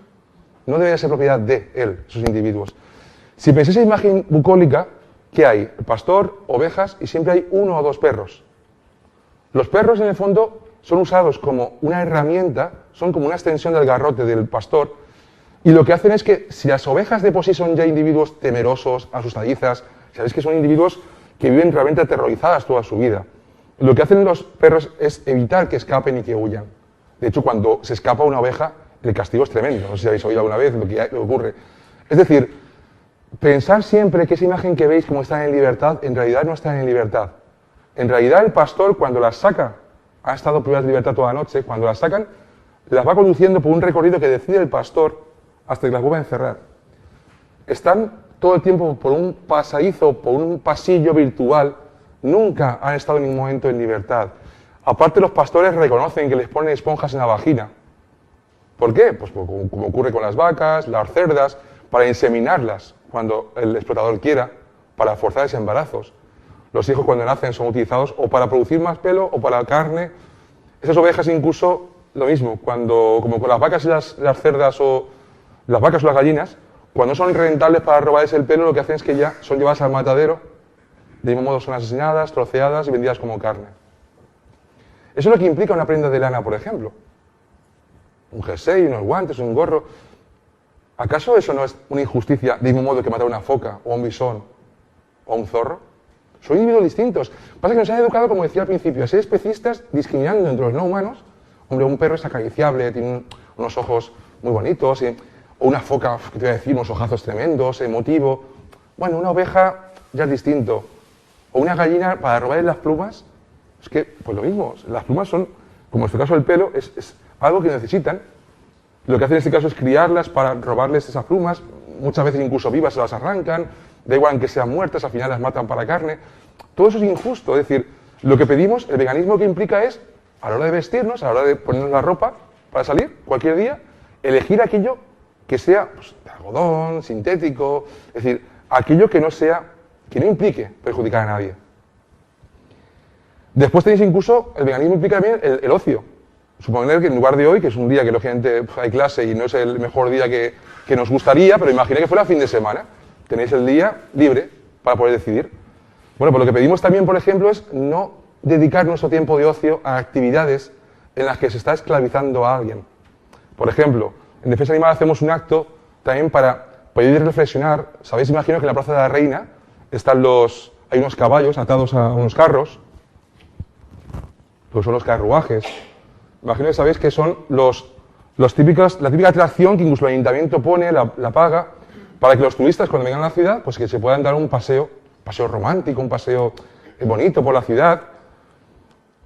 Speaker 2: No debería ser propiedad de él, esos individuos. Si pensáis en esa imagen bucólica, ¿qué hay? El pastor, ovejas y siempre hay uno o dos perros. Los perros, en el fondo, son usados como una herramienta, son como una extensión del garrote del pastor, y lo que hacen es que, si las ovejas de por sí son ya individuos temerosos, asustadizas, sabéis que son individuos que viven realmente aterrorizadas toda su vida, lo que hacen los perros es evitar que escapen y que huyan. De hecho, cuando se escapa una oveja, el castigo es tremendo. No sé si habéis oído alguna vez lo que ocurre. Es decir, pensar siempre que esa imagen que veis como están en libertad, en realidad no están en libertad. En realidad el pastor, cuando las saca, ha estado privadas de libertad toda la noche, cuando las sacan, las va conduciendo por un recorrido que decide el pastor hasta que las vuelva a encerrar. Están todo el tiempo por un pasadizo, por un pasillo virtual, nunca han estado en ningún momento en libertad. Aparte, los pastores reconocen que les ponen esponjas en la vagina. ¿Por qué? Pues como ocurre con las vacas, las cerdas, para inseminarlas cuando el explotador quiera, para forzar ese embarazos. Los hijos cuando nacen son utilizados o para producir más pelo o para carne. Esas ovejas incluso lo mismo, como con las vacas y las cerdas o las vacas o las gallinas, cuando son rentables para robarles el pelo, lo que hacen es que ya son llevadas al matadero, de mismo modo son asesinadas, troceadas y vendidas como carne. Eso es lo que implica una prenda de lana, por ejemplo. Un jersey, unos guantes, un gorro. ¿Acaso eso no es una injusticia de mismo modo que matar a una foca, o un bisón, o un zorro? Son individuos distintos. Pasa que nos han educado, como decía al principio, a ser especistas discriminando entre los no humanos. Hombre, un perro es acariciable, tiene unos ojos muy bonitos, o una foca, que te voy a decir, unos ojazos tremendos, emotivo. Bueno, una oveja ya es distinto. O una gallina, para robarle las plumas, es que, pues lo mismo, las plumas son, como en este caso el pelo, es algo que necesitan. Lo que hacen en este caso es criarlas para robarles esas plumas, muchas veces incluso vivas se las arrancan, da igual que sean muertas, al final las matan para carne. Todo eso es injusto, es decir, lo que pedimos, el veganismo que implica es, a la hora de vestirnos, a la hora de ponernos la ropa para salir, cualquier día, elegir aquello que sea pues, de algodón, sintético, es decir, aquello que no implique perjudicar a nadie. Después tenéis incluso, el veganismo implica también el ocio. Suponer que en lugar de hoy, que es un día que lógicamente hay clase y no es el mejor día que nos gustaría, pero imaginé que fuera fin de semana. Tenéis el día libre para poder decidir. Bueno, pues lo que pedimos también, por ejemplo, es no dedicar nuestro tiempo de ocio a actividades en las que se está esclavizando a alguien. Por ejemplo, en Defensa Animal hacemos un acto también para poder reflexionar. Sabéis, imagino que en la Plaza de la Reina hay unos caballos atados a unos carros, pues son los carruajes. Imagino que sabéis que son la típica atracción que incluso el ayuntamiento pone, la paga, para que los turistas cuando vengan a la ciudad, pues que se puedan dar un paseo romántico, un paseo bonito por la ciudad.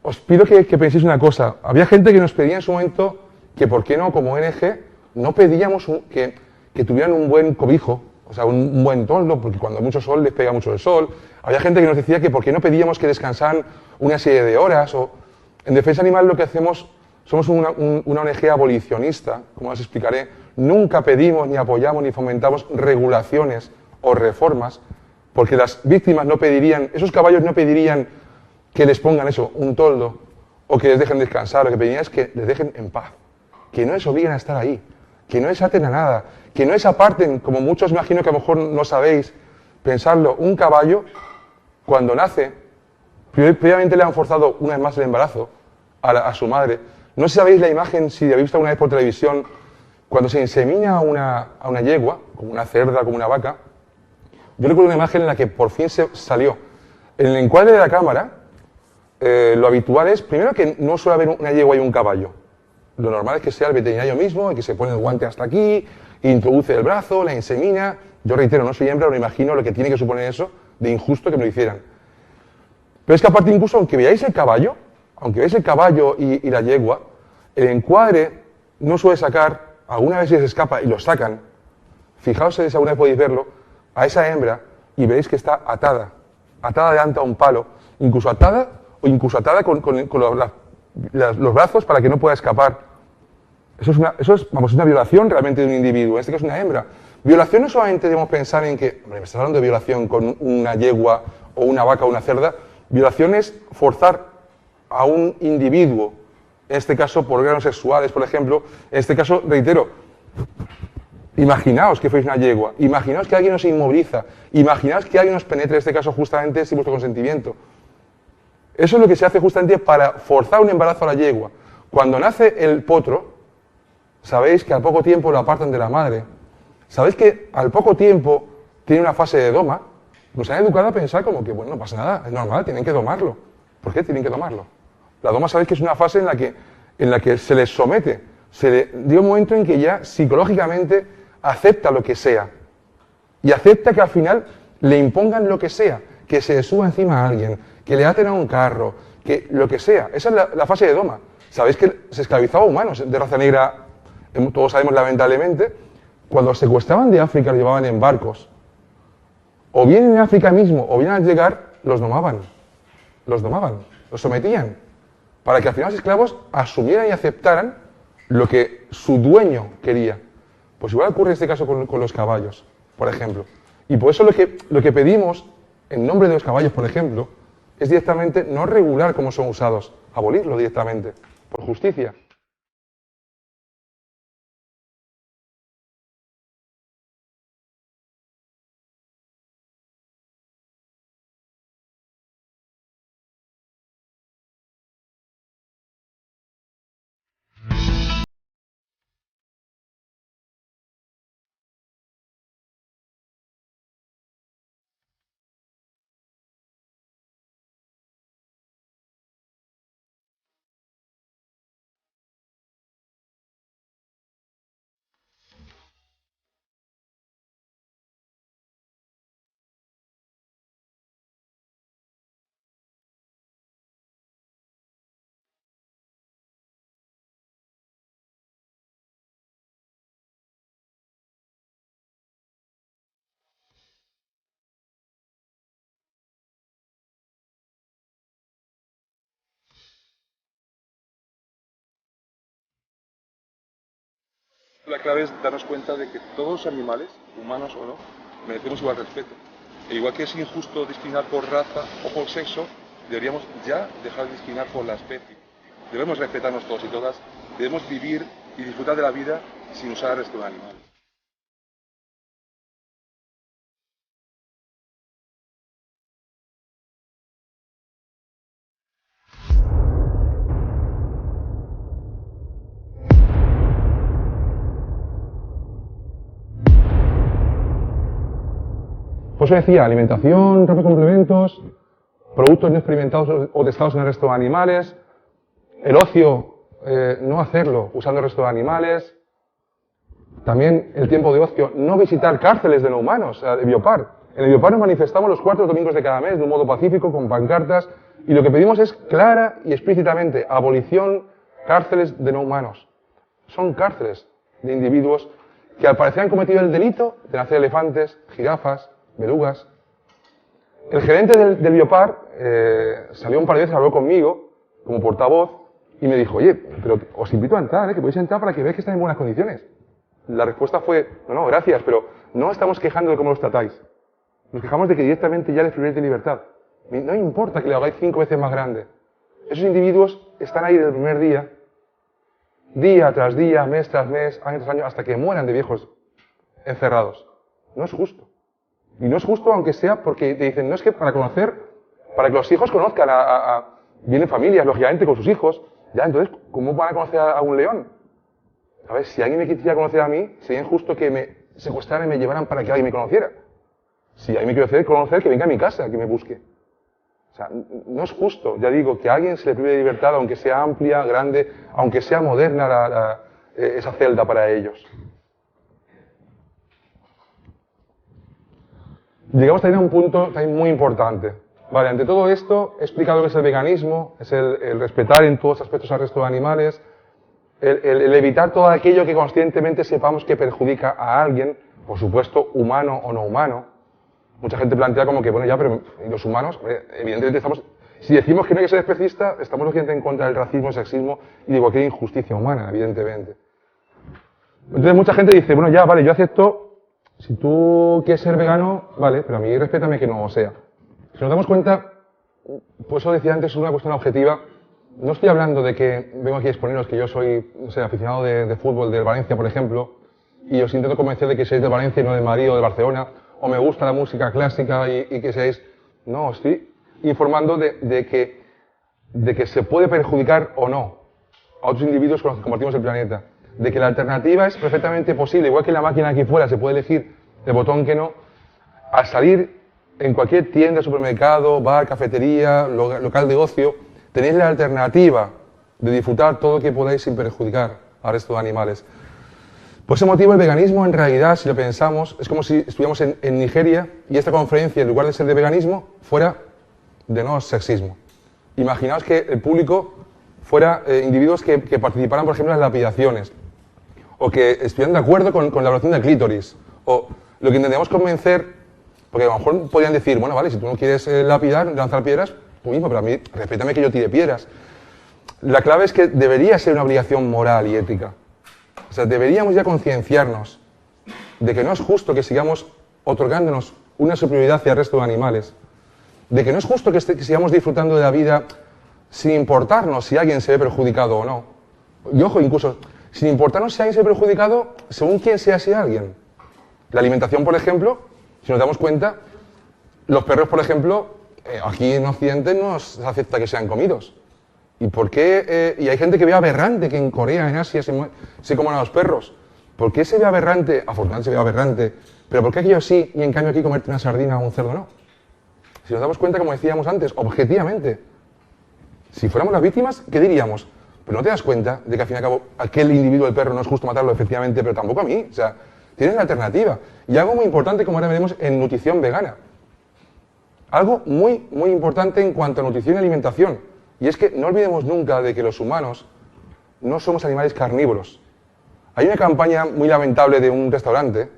Speaker 2: Os pido que penséis una cosa. Había gente que nos pedía en su momento que por qué no, como ONG, no pedíamos que tuvieran un buen cobijo, o sea, un buen toldo, porque cuando hay mucho sol les pega mucho el sol. Había gente que nos decía que por qué no pedíamos que descansaran una serie de horas. En Defensa Animal lo que hacemos, somos una ONG abolicionista, como os explicaré. Nunca pedimos, ni apoyamos, ni fomentamos regulaciones o reformas, porque las víctimas no pedirían, esos caballos no pedirían que les pongan eso, un toldo, o que les dejen descansar, lo que pedían es que les dejen en paz, que no les obliguen a estar ahí, que no les aten a nada, que no les aparten, como muchos imagino que a lo mejor no sabéis, pensarlo, un caballo, cuando nace, previamente le han forzado una vez más el embarazo a su madre. No sé si sabéis la imagen, si habéis visto alguna vez por televisión, cuando se insemina a una yegua, como una cerda, como una vaca. Yo recuerdo una imagen en la que por fin se salió. En el encuadre de la cámara, lo habitual es, primero, que no suele haber una yegua y un caballo. Lo normal es que sea el veterinario mismo, el que se pone el guante hasta aquí, introduce el brazo, la insemina. Yo reitero, no soy hembra, pero me imagino lo que tiene que suponer eso de injusto que me lo hicieran. Pero es que aparte, incluso aunque veáis el caballo y la yegua, el encuadre no suele sacar, alguna vez se les escapa y lo sacan. Fijaos si alguna vez podéis verlo, a esa hembra y veréis que está atada delante a un palo, incluso atada con los brazos para que no pueda escapar. Eso es una violación realmente de un individuo, en este caso una hembra. Violación no solamente debemos pensar en que, hombre, me estás hablando de violación con una yegua o una vaca o una cerda, violación es forzar a un individuo, en este caso por órganos sexuales, por ejemplo, en este caso, reitero, imaginaos que fuéis una yegua, imaginaos que alguien os inmoviliza, imaginaos que alguien os penetre, en este caso justamente sin vuestro consentimiento. Eso es lo que se hace justamente para forzar un embarazo a la yegua. Cuando nace el potro, sabéis que al poco tiempo lo apartan de la madre. Sabéis que al poco tiempo tiene una fase de doma. Nos han educado a pensar como que, bueno, no pasa nada, es normal, tienen que domarlo. ¿Por qué tienen que domarlo? La doma sabéis que es una fase en la que se les somete. Llega un momento en que ya psicológicamente acepta lo que sea. Y acepta que al final le impongan lo que sea. Que se le suba encima a alguien, que le aten a un carro, que lo que sea. Esa es la fase de doma. Sabéis que se esclavizaba a humanos de raza negra, todos sabemos lamentablemente, cuando secuestraban de África, los llevaban en barcos. O bien en África mismo, o bien al llegar, los domaban, los sometían, para que al final los esclavos asumieran y aceptaran lo que su dueño quería. Pues igual ocurre en este caso con los caballos, por ejemplo. Y por eso lo que pedimos, en nombre de los caballos, por ejemplo, es directamente no regular cómo son usados, abolirlo directamente, por justicia. La clave es darnos cuenta de que todos los animales, humanos o no, merecemos igual respeto. E igual que es injusto discriminar por raza o por sexo, deberíamos ya dejar de discriminar por la especie. Debemos respetarnos todos y todas, debemos vivir y disfrutar de la vida sin usar el resto de animales. Por eso decía, alimentación, ropa y complementos, productos no experimentados o testados en el resto de animales, el ocio, no hacerlo usando el resto de animales, también el tiempo de ocio, no visitar cárceles de no humanos, de Biopar. En el Biopar nos manifestamos los 4 domingos de cada mes de un modo pacífico, con pancartas, y lo que pedimos es clara y explícitamente abolición cárceles de no humanos. Son cárceles de individuos que al parecer han cometido el delito de nacer elefantes, jirafas, belugas. El gerente del Biopar salió un par de veces, habló conmigo como portavoz y me dijo, oye, pero os invito a entrar, que podéis entrar para que veáis que están en buenas condiciones. La respuesta fue, no, gracias, pero no estamos quejando de cómo los tratáis. Nos quejamos de que directamente ya les privéis de libertad. No importa que le hagáis 5 veces más grande. esos individuos están ahí desde el primer día tras día, mes tras mes, año tras año, hasta que mueran de viejos encerrados. No es justo. Y no es justo aunque sea porque te dicen, no es que para que los hijos conozcan vienen familias, lógicamente, con sus hijos. Ya, entonces, ¿cómo van a conocer a un león? A ver, si alguien me quisiera conocer a mí, sería injusto que me secuestraran y me llevaran para que alguien me conociera. Si alguien me quiere conocer, que venga a mi casa, que me busque. O sea, no es justo, ya digo, que a alguien se le prive de libertad, aunque sea amplia, grande, aunque sea moderna esa celda para ellos. Llegamos también a un punto también muy importante. Vale, ante todo esto, he explicado lo que es el veganismo, es el respetar en todos aspectos al resto de animales, el evitar todo aquello que conscientemente sepamos que perjudica a alguien, por supuesto, humano o no humano. Mucha gente plantea como que, bueno, ya, pero los humanos, evidentemente estamos, si decimos que no hay que ser especista, estamos lógicamente en contra del racismo, el sexismo y de cualquier injusticia humana, evidentemente. Entonces mucha gente dice, bueno, ya, vale, yo acepto, si tú quieres ser vegano, vale, pero a mí respétame que no lo sea. Si nos damos cuenta, pues eso decía antes, es una cuestión objetiva. No estoy hablando de que vengo aquí a exponeros que yo soy, no sé, aficionado de fútbol del Valencia, por ejemplo, y os intento convencer de que seáis de Valencia y no de Madrid o de Barcelona, o me gusta la música clásica y que seáis... No, estoy informando de que se puede perjudicar o no a otros individuos con los que compartimos el planeta. De que la alternativa es perfectamente posible, igual que la máquina aquí fuera se puede elegir el botón que no, al salir en cualquier tienda, supermercado, bar, cafetería, local de ocio, tenéis la alternativa de disfrutar todo lo que podáis sin perjudicar al resto de animales. Por ese motivo el veganismo en realidad, si lo pensamos, es como si estuviéramos en Nigeria y esta conferencia, en lugar de ser de veganismo, fuera de no sexismo. Imaginaos que el público fuera individuos que participaran, por ejemplo, en las lapidaciones, o que estuvieran de acuerdo con la ablación del clítoris, o lo que intentamos convencer, porque a lo mejor podrían decir, bueno, vale, si tú no quieres lapidar, lanzar piedras, tú mismo, pero a mí, respétame que yo tire piedras. La clave es que debería ser una obligación moral y ética. O sea, deberíamos ya concienciarnos de que no es justo que sigamos otorgándonos una superioridad hacia el resto de animales, de que no es justo que sigamos disfrutando de la vida sin importarnos si alguien se ve perjudicado o no. Y ojo, incluso, sin importarnos si alguien se ve perjudicado según quién sea ese alguien. La alimentación, por ejemplo, si nos damos cuenta, los perros, por ejemplo, aquí en Occidente no se acepta que sean comidos. ¿Y por qué? Y hay gente que ve aberrante que en Corea, en Asia, se coman a los perros. ¿Por qué se ve aberrante? Afortunadamente se ve aberrante. Pero ¿por qué aquello sí y en cambio aquí comerte una sardina o un cerdo no? Si nos damos cuenta, como decíamos antes, objetivamente, si fuéramos las víctimas, ¿qué diríamos? Pero no te das cuenta de que al fin y al cabo aquel individuo del perro no es justo matarlo efectivamente, pero tampoco a mí. O sea, tienes la alternativa. Y algo muy importante, como ahora veremos, en nutrición vegana. Algo muy, muy importante en cuanto a nutrición y alimentación. Y es que no olvidemos nunca de que los humanos no somos animales carnívoros. Hay una campaña muy lamentable de un restaurante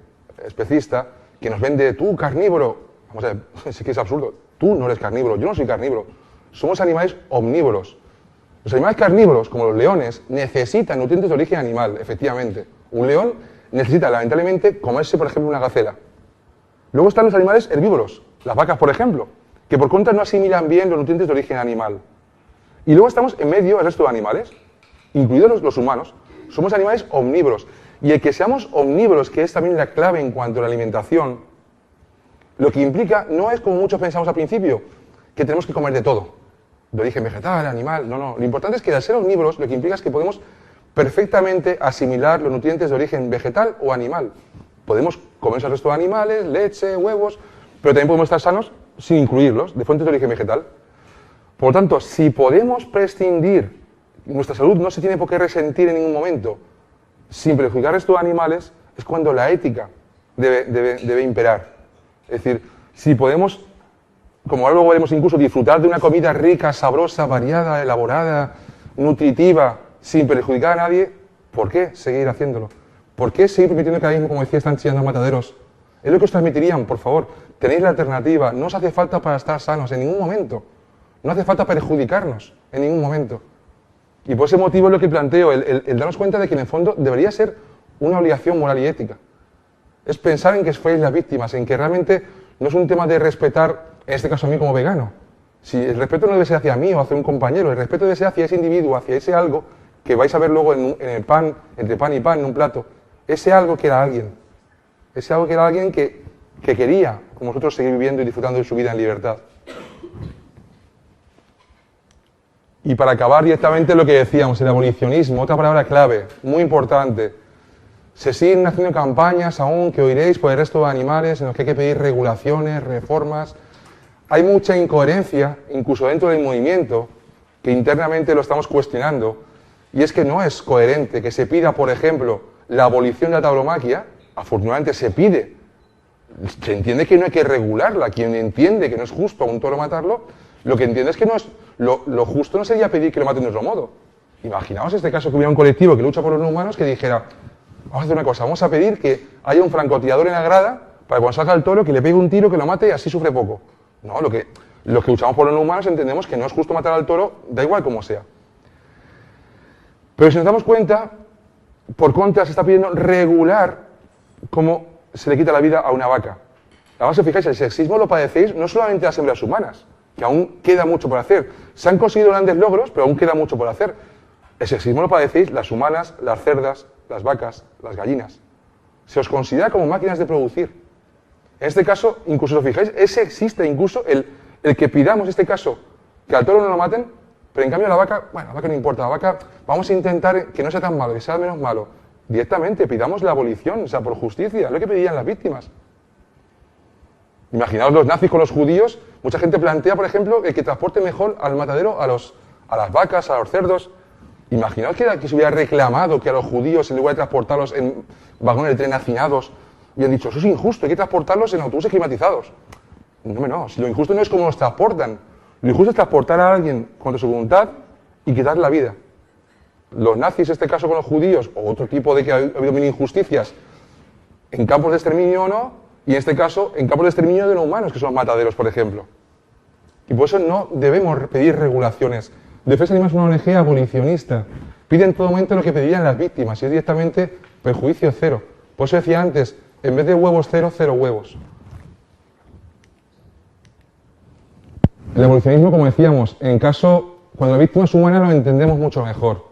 Speaker 2: especista que nos vende, tú carnívoro. Vamos a ver, sí que es absurdo. Tú no eres carnívoro, yo no soy carnívoro. Somos animales omnívoros. Los animales carnívoros, como los leones, necesitan nutrientes de origen animal, efectivamente. Un león necesita, lamentablemente, comerse, por ejemplo, una gacela. Luego están los animales herbívoros, las vacas, por ejemplo, que por contra no asimilan bien los nutrientes de origen animal. Y luego estamos en medio del resto de animales, incluidos los humanos. Somos animales omnívoros. Y el que seamos omnívoros, que es también la clave en cuanto a la alimentación, lo que implica no es como muchos pensamos al principio, que tenemos que comer de todo, de origen vegetal, animal, no. Lo importante es que al ser omnívoros lo que implica es que podemos perfectamente asimilar los nutrientes de origen vegetal o animal. Podemos comer al resto de animales, leche, huevos, pero también podemos estar sanos sin incluirlos, de fuentes de origen vegetal. Por lo tanto, si podemos prescindir, nuestra salud no se tiene por qué resentir en ningún momento, sin perjudicar al resto de animales, es cuando la ética debe imperar. Es decir, si podemos, como ahora luego veremos, incluso disfrutar de una comida rica, sabrosa, variada, elaborada, nutritiva, sin perjudicar a nadie, ¿por qué seguir haciéndolo? ¿Por qué seguir permitiendo que ahora mismo, como decía, están chillando mataderos? Es lo que os transmitirían, por favor. Tenéis la alternativa, no os hace falta para estar sanos en ningún momento. No hace falta perjudicarnos en ningún momento. Y por ese motivo es lo que planteo, el darnos cuenta de que en el fondo debería ser una obligación moral y ética. Es pensar en que fuéis las víctimas, en que realmente no es un tema de respetar, en este caso a mí como vegano, Si el respeto no debe ser hacia mí o hacia un compañero, el respeto debe ser hacia ese individuo, hacia ese algo que vais a ver luego en el pan, entre pan y pan, en un plato. Ese algo que era alguien. Ese algo que era alguien que quería, como nosotros, seguir viviendo y disfrutando de su vida en libertad. Y para acabar directamente lo que decíamos, el abolicionismo, otra palabra clave, muy importante. Se siguen haciendo campañas aún, que oiréis, por el resto de animales, en los que hay que pedir regulaciones, reformas. Hay mucha incoherencia, incluso dentro del movimiento, que internamente lo estamos cuestionando, y es que no es coherente que se pida, por ejemplo, la abolición de la tauromaquia. Afortunadamente se pide, se entiende que no hay que regularla. Quien entiende que no es justo a un toro matarlo, lo que entiende es que no es, lo justo no sería pedir que lo maten de otro modo. Imaginaos este caso que hubiera un colectivo que lucha por los no humanos que dijera, vamos a hacer una cosa, vamos a pedir que haya un francotirador en la grada para que cuando salga el toro que le pegue un tiro, que lo mate y así sufre poco. No, los que luchamos por los no humanos entendemos que no es justo matar al toro, da igual como sea. Pero si nos damos cuenta, por contra se está pidiendo regular cómo se le quita la vida a una vaca. Además, si os fijáis, el sexismo lo padecéis no solamente las hembras humanas, que aún queda mucho por hacer. Se han conseguido grandes logros, pero aún queda mucho por hacer. El sexismo lo padecéis las humanas, las cerdas, las vacas, las gallinas. Se os considera como máquinas de producir. En este caso, incluso si os fijáis, es sexista incluso el que pidamos, en este caso, que al toro no lo maten, pero en cambio la vaca, bueno, la vaca no importa, la vaca vamos a intentar que no sea tan malo, que sea menos malo. Directamente pidamos la abolición, o sea, por justicia, es lo que pedían las víctimas. Imaginaos los nazis con los judíos, mucha gente plantea, por ejemplo, el que transporte mejor al matadero a las vacas, a los cerdos. Imaginaos que se hubiera reclamado que a los judíos, en lugar de transportarlos en vagones de tren hacinados, hubieran dicho, eso es injusto, hay que transportarlos en autobuses climatizados. No, si lo injusto no es cómo los transportan, lo injusto es transportar a alguien contra su voluntad y quitarle la vida. Los nazis, en este caso con los judíos, o otro tipo de que ha habido mil injusticias, en campos de exterminio o no, y en este caso en campos de exterminio de no humanos, que son los mataderos, por ejemplo. Y por eso no debemos pedir regulaciones. Defensa Animal es una ONG abolicionista. Pide en todo momento lo que pedirían las víctimas, y es directamente perjuicio cero. Por eso decía antes, en vez de huevos cero, cero huevos. El abolicionismo, como decíamos, cuando la víctima es humana lo entendemos mucho mejor.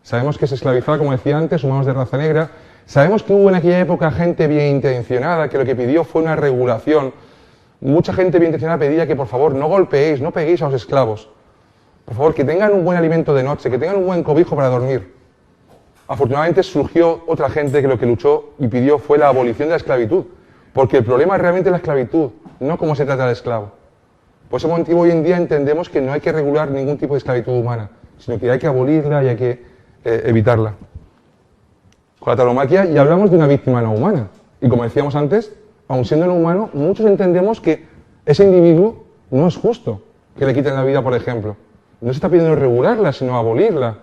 Speaker 2: Sabemos que se esclavizaba, como decía antes, humanos de raza negra. Sabemos que hubo en aquella época gente bien intencionada, que lo que pidió fue una regulación. Mucha gente bien intencionada pedía que, por favor, no golpeéis, no peguéis a los esclavos. Por favor, que tengan un buen alimento de noche, que tengan un buen cobijo para dormir. Afortunadamente surgió otra gente que lo que luchó y pidió fue la abolición de la esclavitud. Porque el problema es realmente la esclavitud, no cómo se trata al esclavo. Por ese motivo hoy en día entendemos que no hay que regular ningún tipo de esclavitud humana, sino que hay que abolirla y hay que evitarla. Con la tauromaquia ya hablamos de una víctima no humana. Y como decíamos antes, aun siendo no humano, muchos entendemos que ese individuo no es justo que le quiten la vida, por ejemplo. No se está pidiendo regularla, sino abolirla.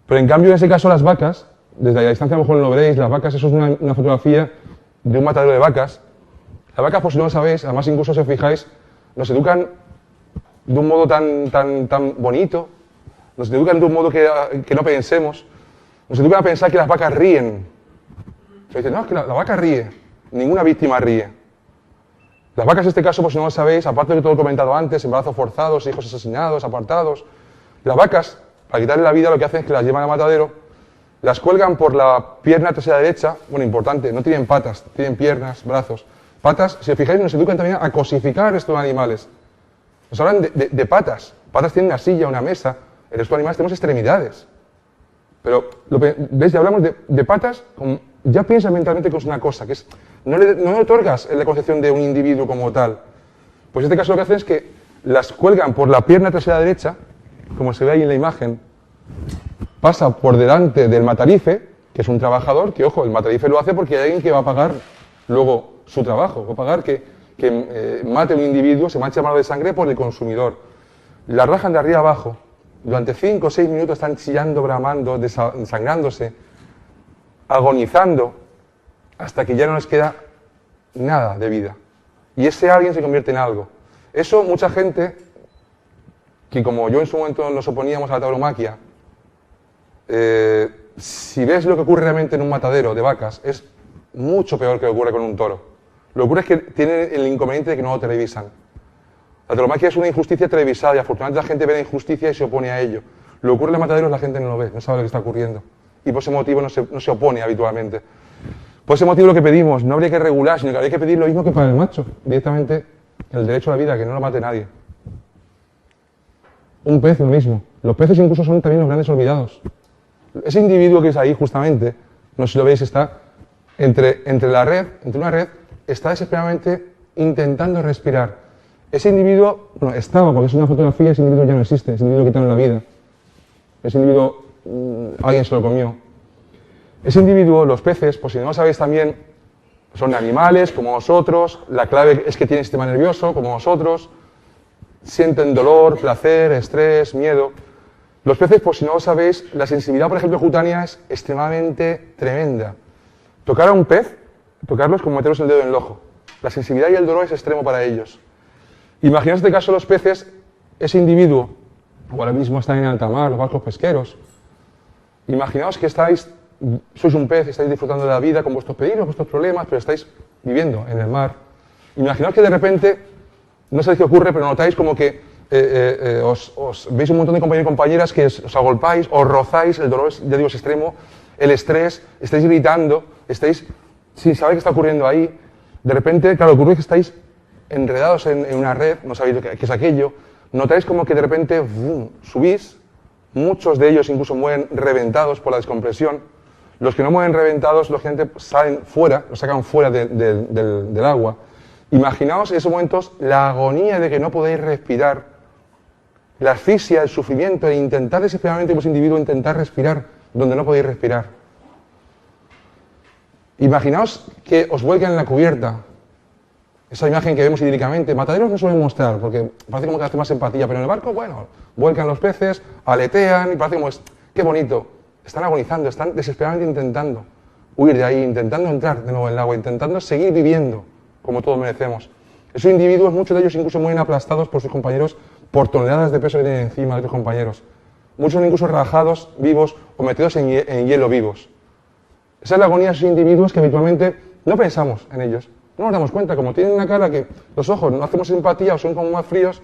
Speaker 2: Pero en cambio, en ese caso, las vacas, desde la distancia a lo mejor no lo veréis, las vacas, eso es una fotografía de un matadero de vacas. Las vacas, por si no lo sabéis, además incluso si os fijáis, nos educan de un modo tan bonito, nos educan de un modo que no pensemos, nos educan a pensar que las vacas ríen. Se dice, no, es que la vaca ríe, ninguna víctima ríe. Las vacas en este caso, por si no lo sabéis, aparte de todo lo comentado antes, embarazos forzados, hijos asesinados, apartados, las vacas, para quitarle la vida, lo que hacen es que las llevan al matadero, las cuelgan por la pierna trasera derecha, bueno, importante, no tienen patas, tienen piernas, brazos. Patas, si os fijáis, nos educan también a cosificar estos animales. Nos hablan de patas. Patas tienen una silla, una mesa. En estos animales tenemos extremidades. Pero, ¿ves? Ya hablamos de patas, ya piensas mentalmente que es una cosa, que es, no le otorgas la concepción de un individuo como tal. Pues en este caso lo que hacen es que las cuelgan por la pierna trasera derecha, como se ve ahí en la imagen, pasa por delante del matarife, que es un trabajador, que ojo, el matarife lo hace porque hay alguien que va a pagar luego su trabajo, va a pagar que mate a un individuo, se manche la mano de sangre por el consumidor. La rajan de arriba abajo, durante 5 o 6 minutos están chillando, bramando, desangrándose, agonizando, hasta que ya no les queda nada de vida. Y ese alguien se convierte en algo. Eso mucha gente, que como yo en su momento nos oponíamos a la tauromaquia, si ves lo que ocurre realmente en un matadero de vacas, es mucho peor que lo que ocurre con un toro. Lo que ocurre es que tienen el inconveniente de que no lo televisan. La tauromaquia es una injusticia televisada y afortunadamente la gente ve la injusticia y se opone a ello. Lo que ocurre en los mataderos la gente no lo ve, no sabe lo que está ocurriendo. Y por ese motivo no se opone habitualmente. Por ese motivo lo que pedimos, no habría que regular, sino que habría que pedir lo mismo que para el macho. Directamente el derecho a la vida, que no lo mate nadie. Un pez lo mismo. Los peces incluso son también los grandes olvidados. Ese individuo que es ahí justamente, no sé si lo veis, está entre una red, está desesperadamente intentando respirar. Ese individuo, bueno, estaba, porque es una fotografía, ese individuo ya no existe, ese individuo quitaron la vida. Ese individuo, alguien se lo comió. Ese individuo, los peces, por si no lo sabéis también, son animales como vosotros, la clave es que tienen sistema nervioso como vosotros, sienten dolor, placer, estrés, miedo. Los peces, por si no lo sabéis, la sensibilidad, por ejemplo, cutánea es extremadamente tremenda. Tocar a un pez, tocarlo es como meteros el dedo en el ojo. La sensibilidad y el dolor es extremo para ellos. Imaginaos en este caso los peces, ese individuo, o ahora mismo están en alta mar, los barcos pesqueros. Imaginaos que sois un pez, estáis disfrutando de la vida con vuestros peligros, vuestros problemas, pero estáis viviendo en el mar. Imaginaos que de repente, no sé qué ocurre, pero notáis como que os veis un montón de compañeros y compañeras que os agolpáis, os rozáis, el dolor, ya digo, es extremo, el estrés, estáis gritando, estáis sin saber qué está ocurriendo ahí. De repente, claro, ocurre que estáis enredados en una red, no sabéis qué es aquello, notáis como que de repente subís, muchos de ellos incluso mueren reventados por la descompresión. Los que no mueren reventados, lógicamente, salen fuera, los sacan fuera del agua. Imaginaos en esos momentos la agonía de que no podéis respirar, la asfixia, el sufrimiento, e intentar desesperadamente como individuo intentar respirar donde no podéis respirar. Imaginaos que os vuelcan en la cubierta, esa imagen que vemos idílicamente. Mataderos no suelen mostrar, porque parece como que hace más empatía, pero en el barco, bueno, vuelcan los peces, aletean, y parece como, qué bonito. Están agonizando, están desesperadamente intentando huir de ahí, intentando entrar de nuevo en el agua, intentando seguir viviendo como todos merecemos. Esos individuos, muchos de ellos incluso mueren aplastados por sus compañeros por toneladas de peso que tienen encima de otros compañeros. Muchos incluso rajados vivos o metidos en hielo vivos. Esa es la agonía de esos individuos que habitualmente no pensamos en ellos. No nos damos cuenta, como tienen una cara que los ojos no hacemos empatía o son como más fríos,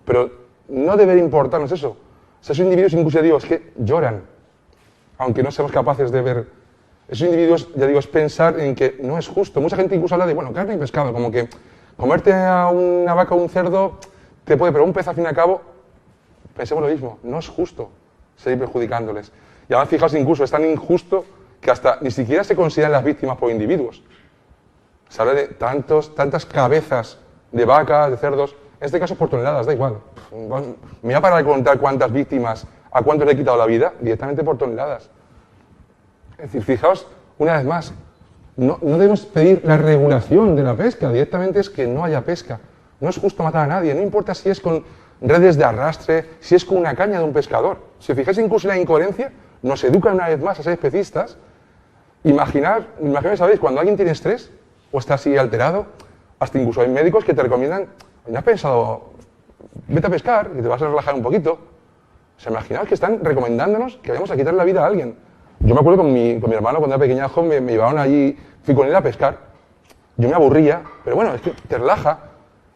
Speaker 2: pero no debería importarnos eso. Esos individuos incluso, digo, es que lloran, aunque no seamos capaces de ver. Esos individuos, ya digo, es pensar en que no es justo. Mucha gente incluso habla de, bueno, carne y pescado, como que comerte a una vaca o un cerdo te puede, pero un pez al fin y al cabo, pensemos lo mismo, no es justo seguir perjudicándoles. Y además, fijaos, incluso es tan injusto que hasta ni siquiera se consideran las víctimas por individuos. Se habla de tantas cabezas de vacas, de cerdos, en este caso por toneladas, da igual. Me voy a parar de contar cuántas víctimas, a cuántos le he quitado la vida, directamente por toneladas. Es decir, fijaos, una vez más, no debemos pedir la regulación de la pesca, directamente es que no haya pesca. No es justo matar a nadie, no importa si es con redes de arrastre, si es con una caña de un pescador. Si os fijáis incluso en la incoherencia, nos educan una vez más a ser especistas. Imaginad, ¿sabéis? Cuando alguien tiene estrés o está así alterado, hasta incluso hay médicos que te recomiendan, ¿no has pensado, vete a pescar y te vas a relajar un poquito? O sea, imaginaos que están recomendándonos que vayamos a quitar la vida a alguien. Yo me acuerdo con mi hermano cuando era pequeñajo, me llevaban allí, fui con él a pescar. Yo me aburría, pero bueno, es que te relaja.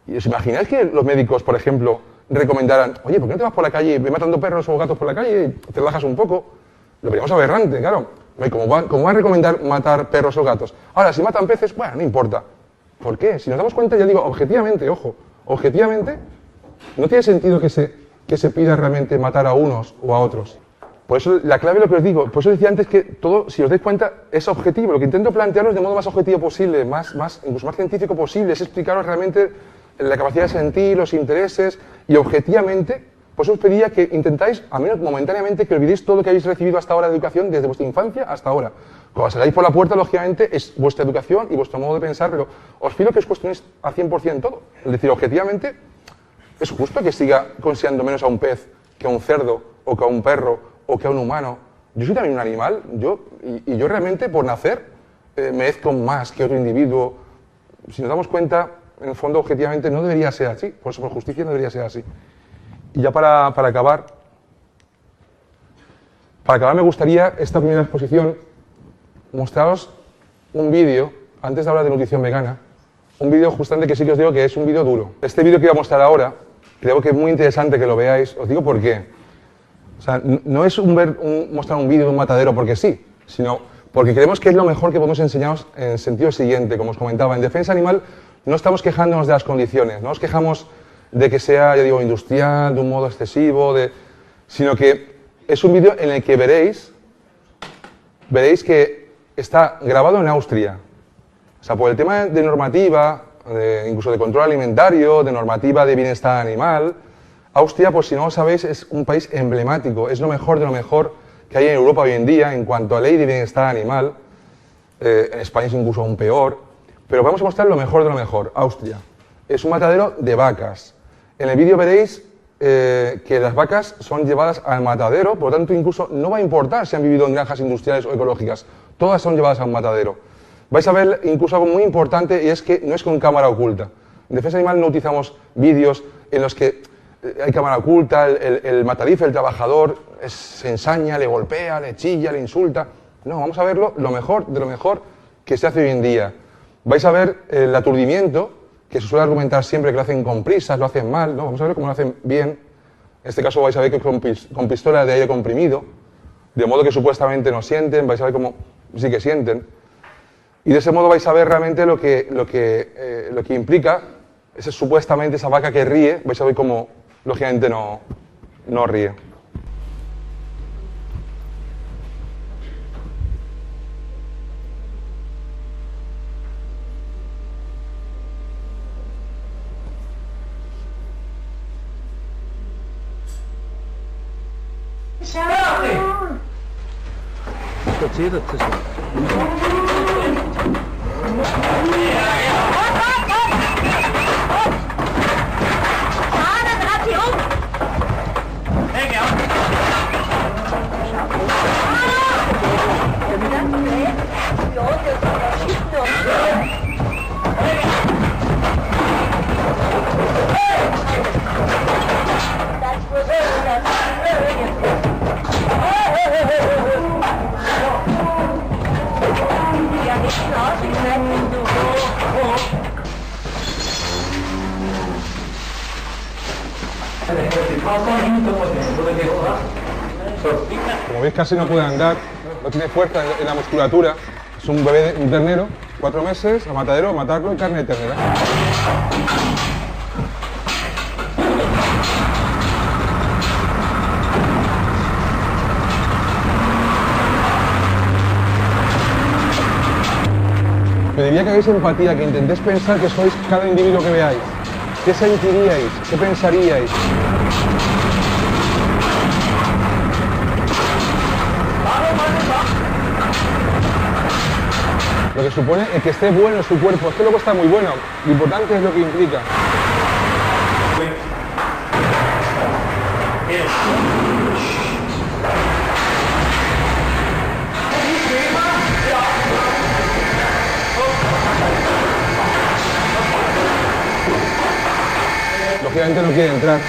Speaker 2: ¿Y os imagináis que los médicos, por ejemplo, recomendaran, oye, ¿por qué no te vas por la calle, ve matando perros o gatos por la calle y te relajas un poco? Lo veríamos aberrante, claro. ¿Cómo va a recomendar matar perros o gatos? Ahora, si matan peces, bueno, no importa. ¿Por qué? Si nos damos cuenta, ya digo, objetivamente, ojo, objetivamente, no tiene sentido que se pida realmente matar a unos o a otros. Por eso, la clave de lo que os digo, por eso decía antes que todo, si os dais cuenta, es objetivo. Lo que intento plantearos de modo más objetivo posible, incluso más científico posible, es explicaros realmente la capacidad de sentir, los intereses, y objetivamente, por eso os pedía que intentáis, al menos momentáneamente, que olvidéis todo lo que habéis recibido hasta ahora de educación, desde vuestra infancia hasta ahora. Cuando salgáis por la puerta, lógicamente, es vuestra educación y vuestro modo de pensar, pero os pido que os cuestionéis al 100% todo. Es decir, objetivamente, ¿es justo que siga considerando menos a un pez que a un cerdo, o que a un perro, o que a un humano? Yo soy también un animal, y yo realmente, por nacer, merezco más que otro individuo. Si nos damos cuenta, en el fondo, objetivamente, no debería ser así. Por eso, por justicia, no debería ser así. Y ya para acabar me gustaría, esta primera exposición, mostraros un vídeo, antes de hablar de nutrición vegana, un vídeo justamente que sí que os digo que es un vídeo duro. Este vídeo que voy a mostrar ahora, creo que es muy interesante que lo veáis. Os digo por qué. O sea, no es mostrar un vídeo de un matadero porque sí, sino porque creemos que es lo mejor que podemos enseñaros en el sentido siguiente. Como os comentaba, en defensa animal no estamos quejándonos de las condiciones, no nos quejamos de que sea, ya digo, industrial, de un modo excesivo, sino que es un vídeo en el que veréis que está grabado en Austria. O sea, por el tema de normativa, incluso de control alimentario, de normativa de bienestar animal, Austria, por si no lo sabéis, es un país emblemático, es lo mejor de lo mejor que hay en Europa hoy en día en cuanto a ley de bienestar animal. En España es incluso aún peor, pero vamos a mostrar lo mejor de lo mejor. Austria es un matadero de vacas. En el vídeo veréis que las vacas son llevadas al matadero, por lo tanto incluso no va a importar si han vivido en granjas industriales o ecológicas, todas son llevadas a un matadero. Vais a ver incluso algo muy importante y es que no es con cámara oculta. En defensa animal no utilizamos vídeos en los que hay cámara oculta, el matarife, el trabajador, se ensaña, le golpea, le chilla, le insulta. No, vamos a verlo lo mejor de lo mejor que se hace hoy en día. Vais a ver el aturdimiento, que se suele argumentar siempre que lo hacen con prisas, lo hacen mal. No, vamos a ver cómo lo hacen bien. En este caso vais a ver que con pistola de aire comprimido, de modo que supuestamente no sienten, vais a ver cómo sí que sienten. Y de ese modo vais a ver realmente lo que implica supuestamente esa vaca que ríe, vais a ver cómo lógicamente no ríe. Como veis, casi no puede andar, no tiene fuerza en la musculatura. Es un bebé, un ternero, 4 meses, a matadero, a matarlo en carne de ternera. Pediría que hagáis empatía, que intentéis pensar que sois cada individuo que veáis. ¿Qué sentiríais? ¿Qué pensaríais? Lo que supone es que esté bueno su cuerpo. Es que luego está muy bueno. Lo importante es lo que implica. Lógicamente no quiere entrar.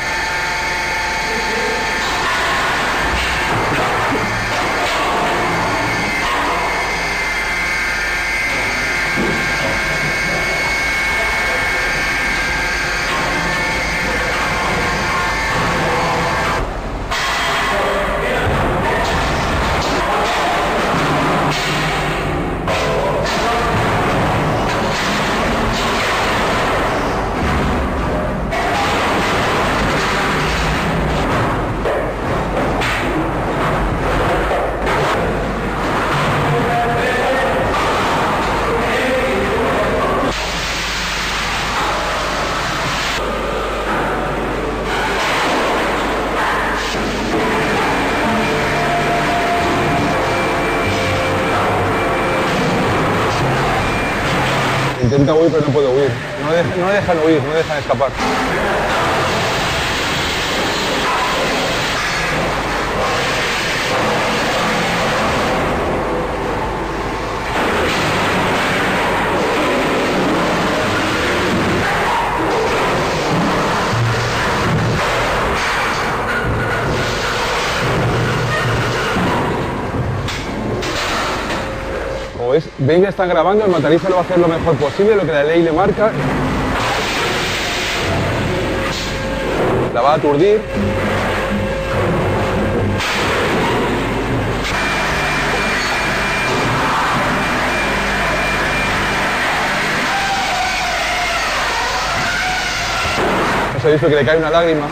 Speaker 2: Intenta huir, pero no puede huir. No dejan huir, no dejan escapar. Como veis, ven que están grabando, el matarife lo va a hacer lo mejor posible, lo que la ley le marca. La va a aturdir. Os he visto que le cae una lágrima.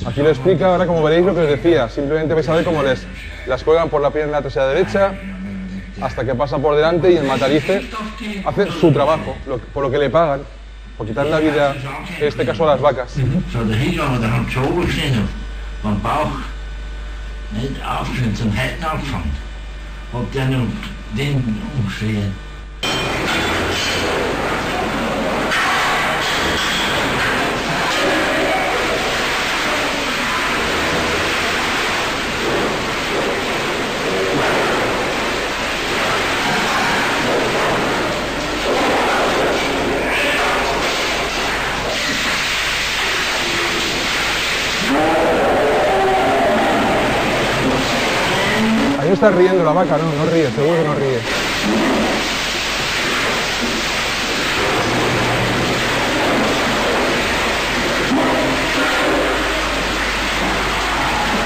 Speaker 2: Aquí lo explica, ahora como veréis lo que os decía, simplemente vais a ver cómo las cuelgan por la pierna trasera derecha hasta que pasa por delante y el matarife hace su trabajo, por lo que le pagan, por quitar la vida, en este caso a las vacas. Ahí no está riendo la vaca, no ríe, seguro que no ríe.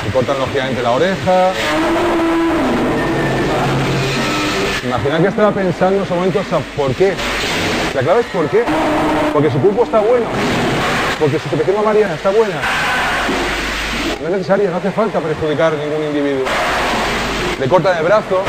Speaker 2: Le cortan lógicamente la oreja. Imagina que estaba pensando en ese momento, o sea, ¿por qué? La clave es ¿por qué? Porque su pulpo está bueno, porque su secreción mamaria está buena. No es necesario, no hace falta perjudicar a ningún individuo. Le cortan el brazo.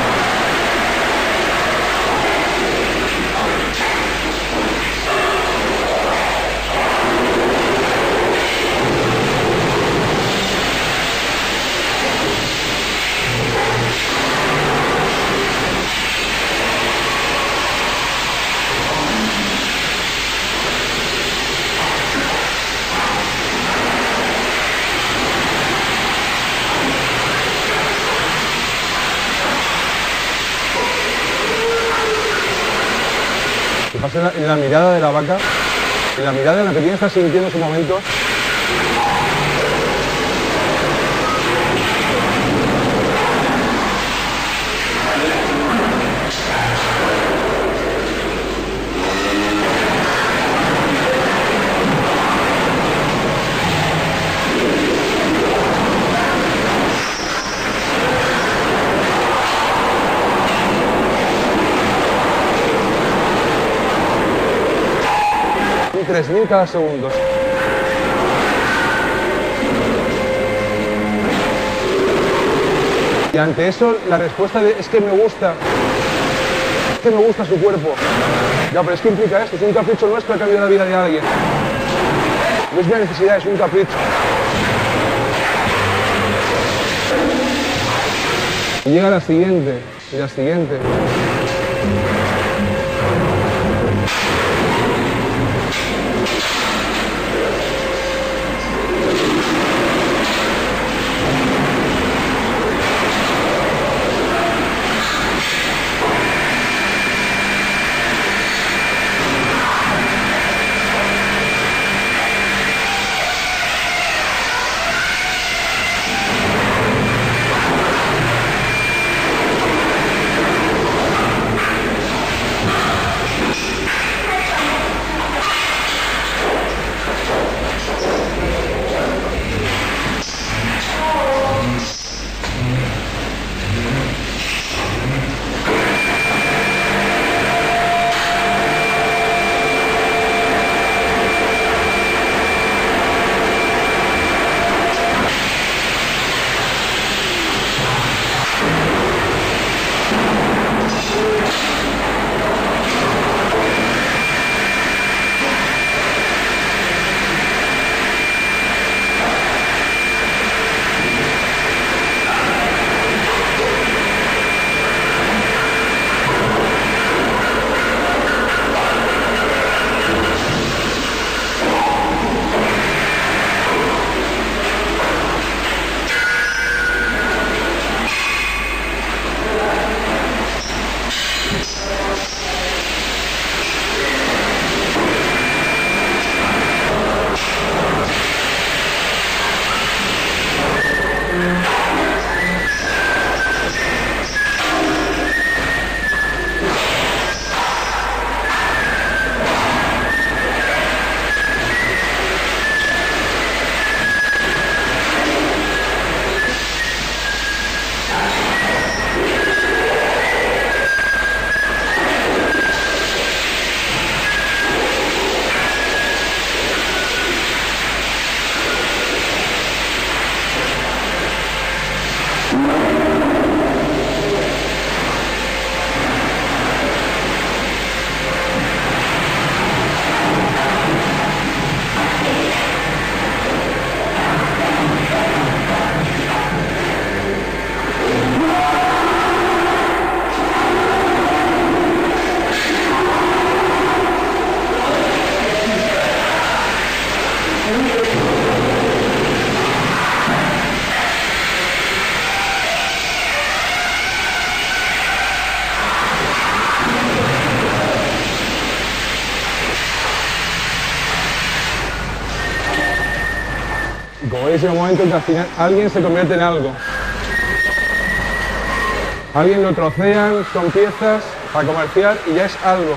Speaker 2: Fijaos en la mirada de la vaca, en la mirada en la que tiene que estar sintiendo en su momento. Y 3000 cada segundo. Y ante eso la respuesta de es que me gusta su cuerpo. Ya, pero es que implica esto, es un capricho nuestro que ha cambiado la vida de alguien. No es una necesidad, es un capricho. Y llega la siguiente, y la siguiente. ¿Sabéis? Llega un momento en que al final alguien se convierte en algo. Alguien lo trocean, son piezas para comerciar y ya es algo.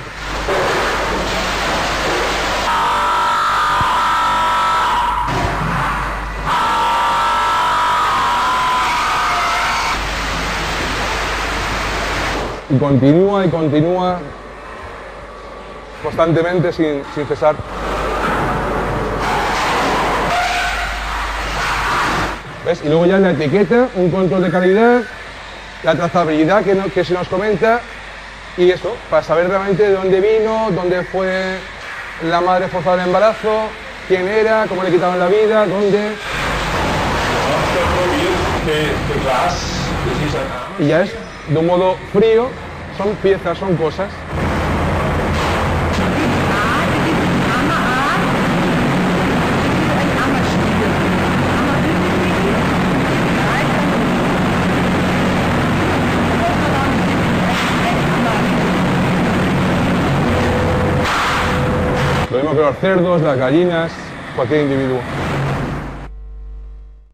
Speaker 2: Y continúa constantemente sin cesar. ¿Ves? Y luego ya en la etiqueta, un control de calidad, la trazabilidad que se nos comenta y eso, para saber realmente de dónde vino, dónde fue la madre forzada del embarazo, quién era, cómo le quitaron la vida, dónde. Y ya es de un modo frío, son piezas, son cosas. Lo mismo que los cerdos, las gallinas, cualquier individuo.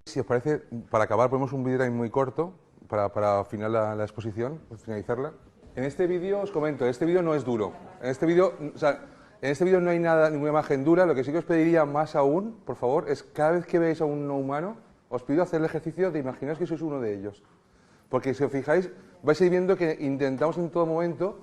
Speaker 1: Si os parece, para acabar ponemos un vídeo ahí muy corto para finalizar la exposición, finalizarla. En este vídeo os comento, este vídeo no es duro. En este vídeo, o sea, en este vídeo no hay nada, ninguna imagen dura. Lo que sí que os pediría más aún, por favor, es cada vez que veáis a un no humano, os pido hacer el ejercicio de imaginaros que sois uno de ellos. Porque si os fijáis, vais a ir viendo que intentamos en todo momento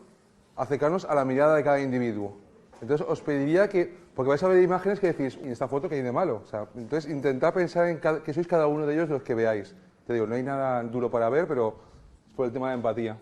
Speaker 1: acercarnos a la mirada de cada individuo. Entonces os pediría que, porque vais a ver imágenes que decís, ¿y esta foto qué hay de malo? O sea, entonces intentad pensar en que sois cada uno de ellos de los que veáis. Te digo, no hay nada duro para ver, pero es por el tema de empatía.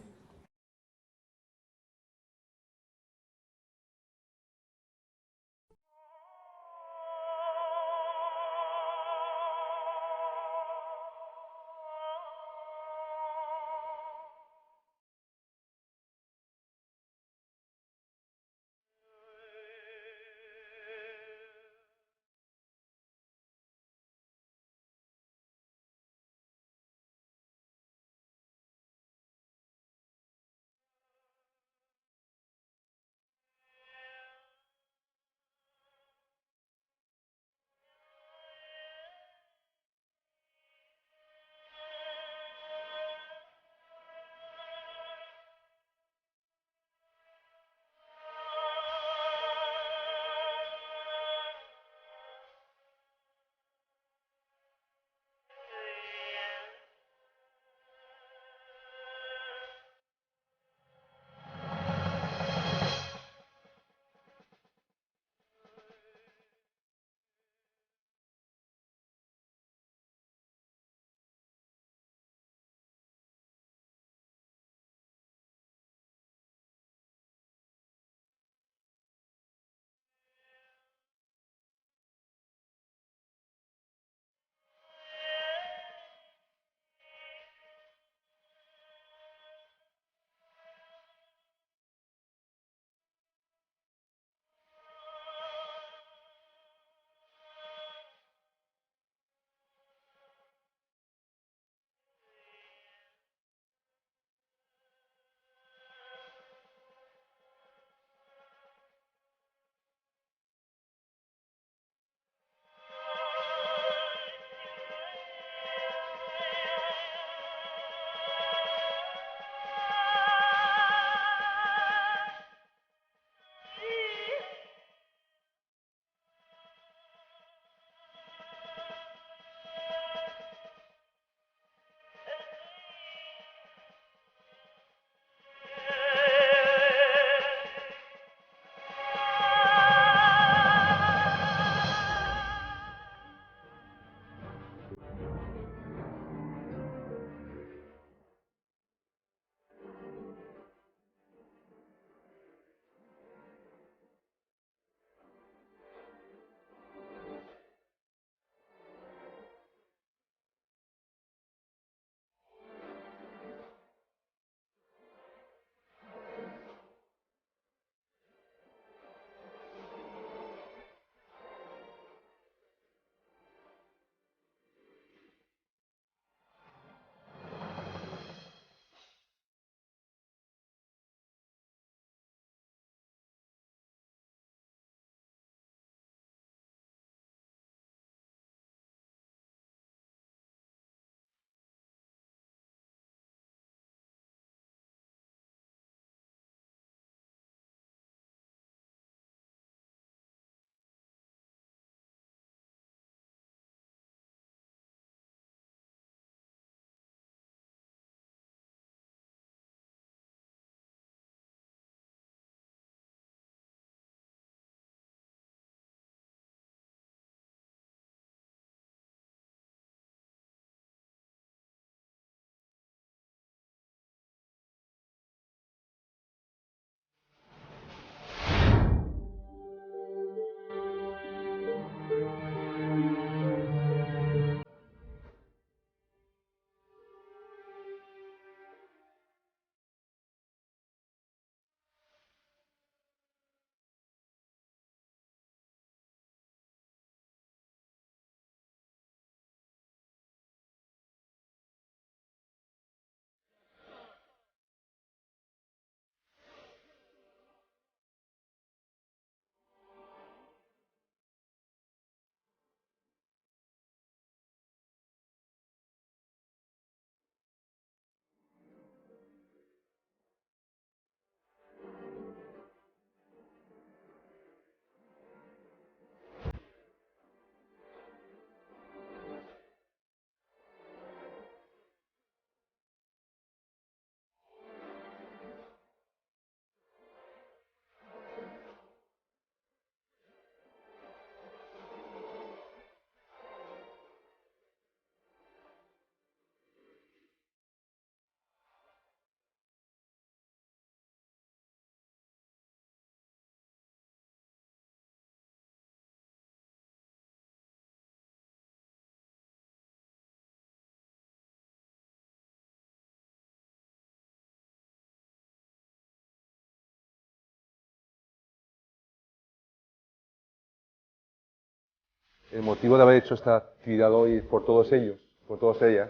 Speaker 1: el motivo de haber hecho esta actividad hoy es por todos ellos, por todas ellas.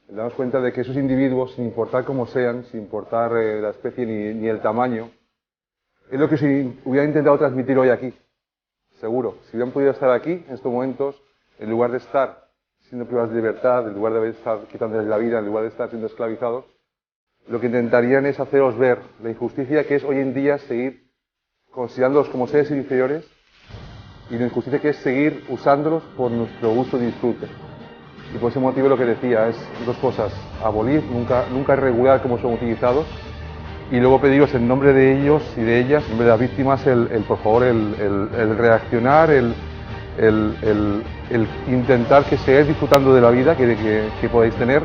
Speaker 1: Darnos cuenta de que esos individuos, sin importar cómo sean, sin importar la especie ni el tamaño, es lo que se hubiera intentado transmitir hoy aquí. Seguro. Si hubieran podido estar aquí, en estos momentos, en lugar de estar siendo privados de libertad, en lugar de estar quitándoles la vida, en lugar de estar siendo esclavizados, lo que intentarían es haceros ver la injusticia que es hoy en día seguir considerándolos como seres inferiores y la injusticia que es seguir usándolos por nuestro gusto y disfrute. Y por ese motivo lo que decía es dos cosas: abolir, nunca regular cómo son utilizados, y luego pediros en nombre de ellos y de ellas, en nombre de las víctimas, por favor, el reaccionar, el intentar que sigáis disfrutando de la vida que podáis tener,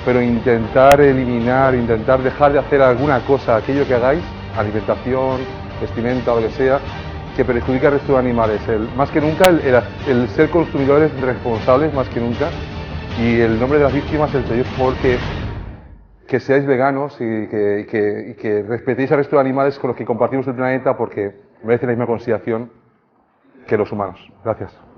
Speaker 1: pero intentar eliminar, intentar dejar de hacer alguna cosa, aquello que hagáis, alimentación, vestimenta o lo que sea, que perjudica al resto de animales. Más que nunca, el ser consumidores responsables, más que nunca, y el nombre de las víctimas, el pedir por favor que seáis veganos y que respetéis al resto de animales con los que compartimos el planeta, porque merecen la misma consideración que los humanos. Gracias.